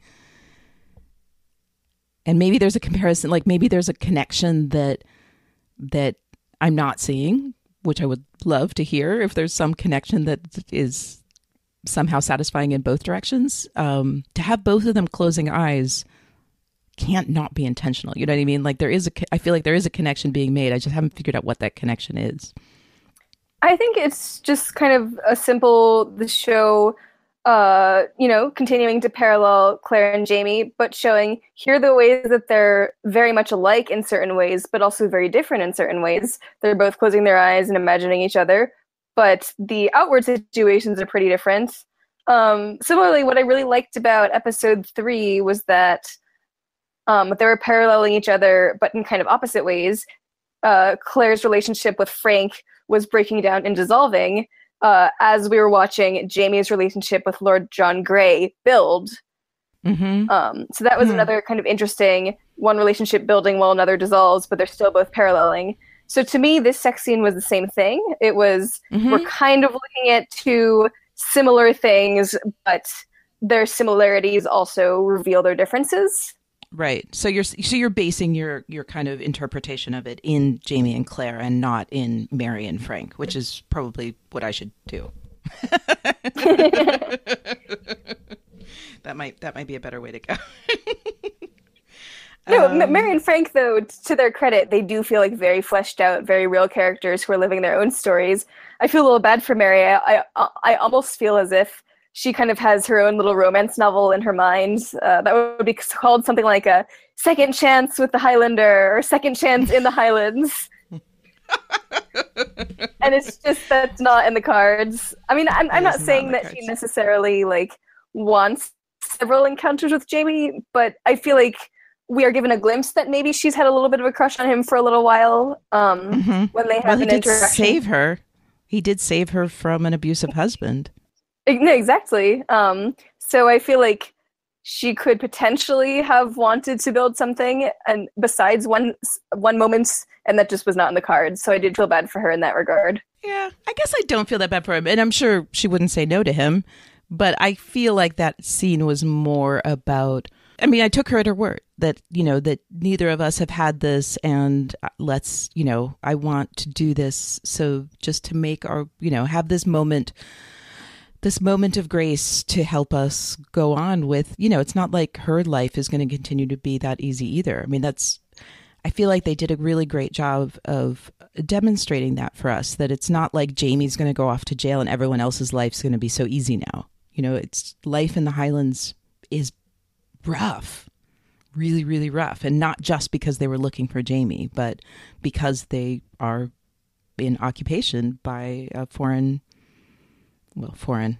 And maybe there's a comparison, like maybe there's a connection that I'm not seeing, which I would love to hear if there's some connection that is somehow satisfying in both directions. To have both of them closing eyes can't not be intentional. You know what I mean? Like, I feel like there is a connection being made. I just haven't figured out what that connection is. I think it's just kind of the show, continuing to parallel Claire and Jamie, but showing here are the ways that they're very much alike in certain ways, but also very different in certain ways. They're both closing their eyes and imagining each other, but the outward situations are pretty different. Similarly, what I really liked about episode 3 was that they were paralleling each other, but in kind of opposite ways. Claire's relationship with Frank was breaking down and dissolving, as we were watching Jamie's relationship with Lord John Grey build. Mm-hmm. So that was another kind of interesting, one relationship building while another dissolves, but they're still both paralleling. So to me, this sex scene was the same thing. It was, we're kind of looking at two similar things, but their similarities also reveal their differences. Right. So you're basing your kind of interpretation of it in Jamie and Claire and not in Mary and Frank, which is probably what I should do. That might be a better way to go. No, Mary and Frank, though, to their credit, they do feel like very fleshed out, very real characters who are living their own stories. I feel a little bad for Mary. I almost feel as if she kind of has her own little romance novel in her mind that would be called something like a Second Chance with the Highlander or Second Chance in the Highlands. And it's just that's not in the cards. I mean, I'm not saying that she necessarily like wants several encounters with Jamie, but I feel like we are given a glimpse that maybe she's had a little bit of a crush on him for a little while when they have an interaction. He did save her from an abusive husband. No, exactly. So I feel like she could potentially have wanted to build something, and besides one moment, and that just was not in the cards. So I did feel bad for her in that regard. Yeah, I guess I don't feel that bad for him, and I'm sure she wouldn't say no to him. But I feel like that scene was more about. I mean, I took her at her word that that neither of us have had this, and let's I want to do this. So just to make our have this moment of grace to help us go on with, it's not like her life is going to continue to be that easy either. I mean, I feel like they did a really great job of demonstrating that for us, that it's not like Jamie's going to go off to jail and everyone else's life's going to be so easy now. It's life in the Highlands is rough, really, really rough. And not just because they were looking for Jamie, but because they are in occupation by a foreign military.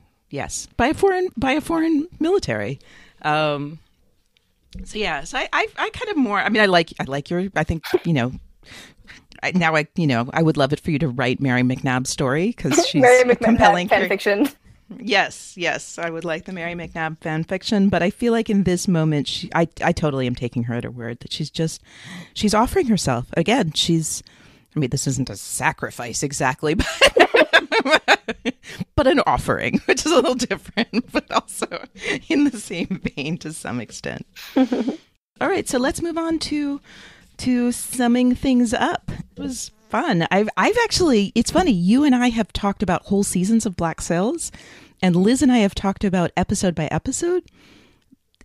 So I kind of more. I mean, I like your. I think I would love it for you to write Mary McNabb's story because she's a compelling fan fiction. Yes, I would like the Mary McNabb fan fiction, but I feel like in this moment, I totally am taking her at her word that she's offering herself again. This isn't a sacrifice exactly, but an offering, which is a little different, but also in the same vein to some extent. All right, so let's move on to summing things up. It was fun. I've actually, it's funny, you and I have talked about whole seasons of Black Sails, and Liz and I have talked about episode by episode.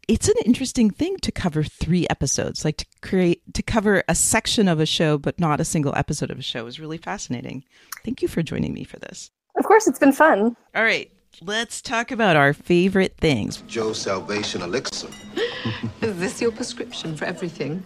It's an interesting thing to cover 3 episodes, like to cover a section of a show, but not a single episode of a show is really fascinating. Thank you for joining me for this. Of course, it's been fun. All right, let's talk about our favorite things. Joe's Salvation Elixir. Is this your prescription for everything?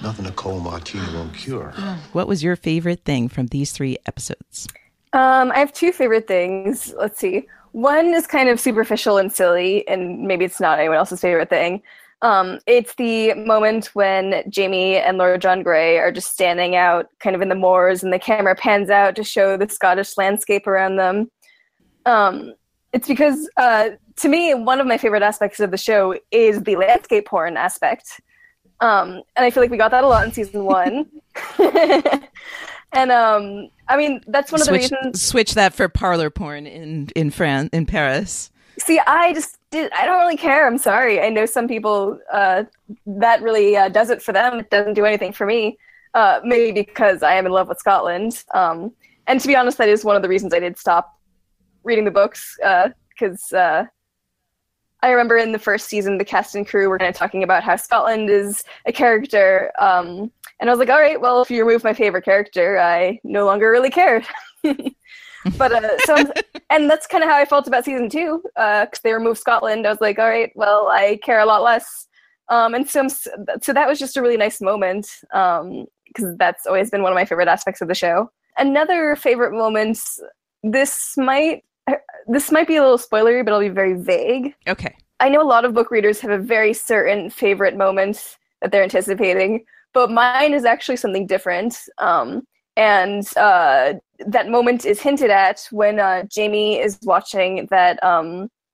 Nothing a cold martini won't cure. What was your favorite thing from these 3 episodes? I have 2 favorite things. Let's see. One is kind of superficial and silly, and maybe it's not anyone else's favorite thing. It's the moment when Jamie and Lord John Grey are just standing out kind of in the moors, and the camera pans out to show the Scottish landscape around them. It's because, to me, one of my favorite aspects of the show is the landscape porn aspect. And I feel like we got that a lot in season 1. And I mean, that's one of the reasons. Switch that for parlor porn in France, in Paris. See, I don't really care. I'm sorry. I know some people that really does it for them. It doesn't do anything for me. Maybe because I am in love with Scotland. And to be honest, that is one of the reasons I did stop reading the books. Because I remember in the first season, the cast and crew were kind of talking about how Scotland is a character. And I was like, all right, well, if you remove my favorite character, I no longer really cared. But and that's kind of how I felt about season 2, because they removed Scotland. I was like, all right, well, I care a lot less. And so that was just a really nice moment, because that's always been one of my favorite aspects of the show. Another favorite moment, this might be a little spoilery, but I'll be very vague. Okay. I know a lot of book readers have a very certain favorite moment that they're anticipating, but mine is actually something different. And that moment is hinted at when Jamie is watching that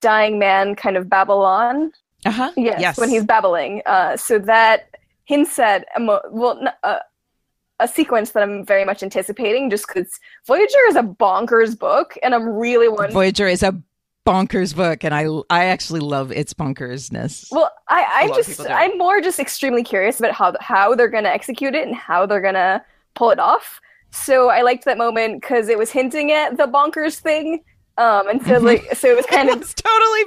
dying man kind of babble on. Uh-huh. Yes, when he's babbling. So that hints at a sequence that I'm very much anticipating, just because Voyager is a bonkers book, and I'm really wondering... Voyager is a bonkers book, and I actually love its bonkersness. Well, I'm more just extremely curious about how they're going to execute it and how they're going to pull it off. So I liked that moment because it was hinting at the bonkers thing. And so it was kind of it's totally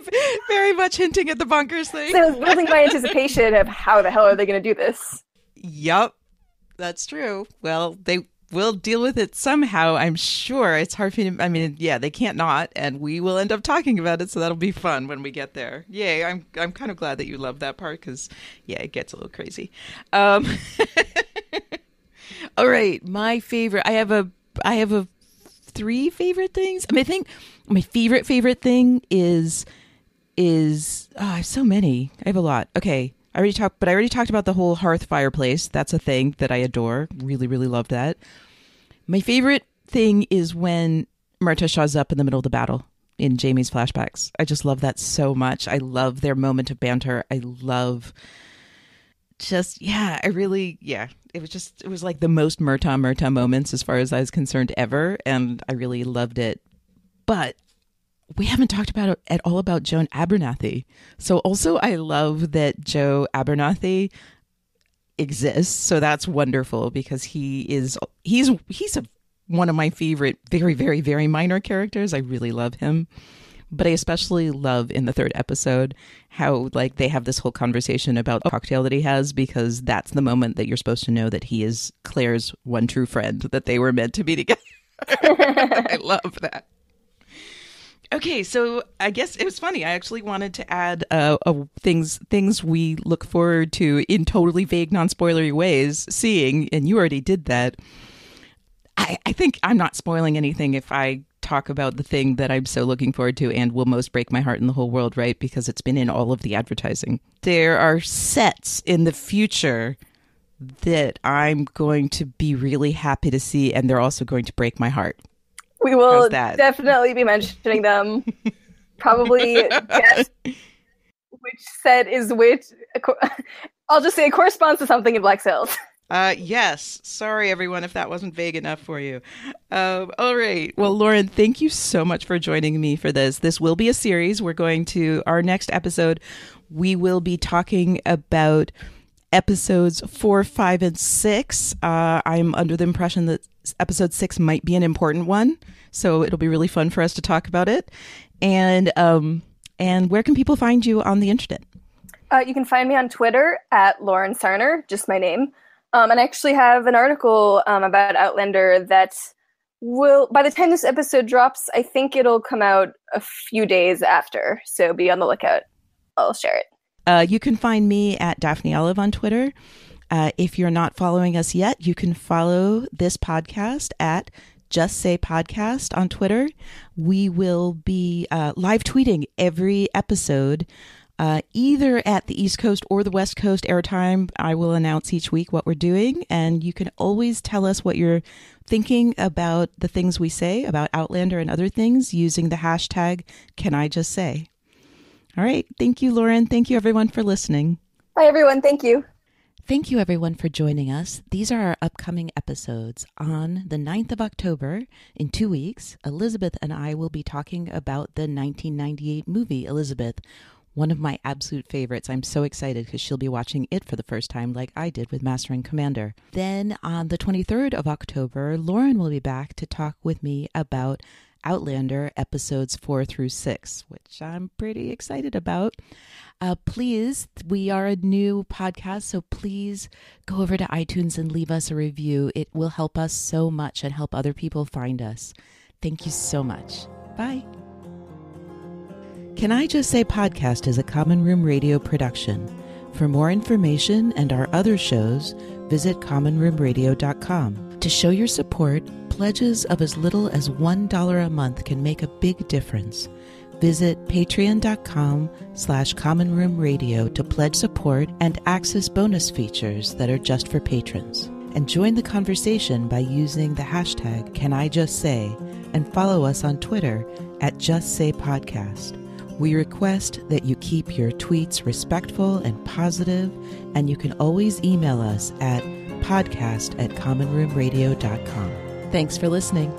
very much hinting at the bonkers thing. So it was building my anticipation of how the hell are they going to do this? Yep, that's true. Well, they will deal with it somehow, I'm sure. It's hard for me to, I mean, yeah, they can't not, and we will end up talking about it, so that'll be fun when we get there. Yay, I'm kind of glad that you love that part, because, yeah, it gets a little crazy. All right, my favorite, I have a 3 favorite things. I mean, I think my favorite thing is I have so many. I have a lot. Okay. I already talked about the whole hearth fireplace. That's a thing that I adore. Really, really love that. My favorite thing is when Myrta shows up in the middle of the battle in Jaime's flashbacks. I just love that so much. I love their moment of banter. I love it was like the most Myrta moments as far as I was concerned ever. And I really loved it. But we haven't talked at all about Joe Abernathy. So also I love that Joe Abernathy exists. So that's wonderful because he's one of my favorite, very, very, very minor characters. I really love him. But I especially love in the 3rd episode how like they have this whole conversation about the cocktail that he has, because that's the moment that you're supposed to know that he is Claire's one true friend, that they were meant to be together. I love that. Okay, so I guess it was funny. I actually wanted to add things we look forward to in totally vague, non-spoilery ways seeing, and you already did that. I think I'm not spoiling anything if I talk about the thing that I'm so looking forward to and will most break my heart in the whole world, right? Because it's been in all of the advertising. There are sets in the future that I'm going to be really happy to see, and they're also going to break my heart. We will definitely be mentioning them. Probably guess which set is which. I'll just say it corresponds to something in Black Sails. Yes. Sorry, everyone, if that wasn't vague enough for you. All right. Well, Lauren, thank you so much for joining me for this. This will be a series. We're going to our next episode. We will be talking about episodes 4, 5, and 6. I'm under the impression that episode 6 might be an important one, so it'll be really fun for us to talk about it. And where can people find you on the internet? You can find me on Twitter at Lauren Sarner, just my name. And I actually have an article about Outlander that will, by the time this episode drops, I think it'll come out a few days after. So be on the lookout. I'll share it. You can find me at Daphne Olive on Twitter. If you're not following us yet, you can follow this podcast at Just Say Podcast on Twitter. We will be live tweeting every episode, either at the East Coast or the West Coast airtime. I will announce each week what we're doing, and you can always tell us what you're thinking about the things we say about Outlander and other things using the hashtag #CanIJustSay. All right. Thank you, Lauren. Thank you, everyone, for listening. Bye, everyone. Thank you. Thank you, everyone, for joining us. These are our upcoming episodes. On the 9th of October, in 2 weeks, Elizabeth and I will be talking about the 1998 movie, Elizabeth, one of my absolute favorites. I'm so excited because she'll be watching it for the first time like I did with Master and Commander. Then on the 23rd of October, Lauren will be back to talk with me about Outlander episodes 4 through 6, which I'm pretty excited about. Please, we are a new podcast, so please go over to iTunes and leave us a review. It will help us so much and help other people find us. Thank you so much. Bye. Can I Just Say Podcast is a Common Room Radio production. For more information and our other shows, visit commonroomradio.com. To show your support, pledges of as little as $1 a month can make a big difference. Visit patreon.com/commonroomradio to pledge support and access bonus features that are just for patrons. And join the conversation by using the hashtag #CanIJustSay and follow us on Twitter at Just Say Podcast. We request that you keep your tweets respectful and positive, and you can always email us at podcast@commonroomradio.com. Thanks for listening.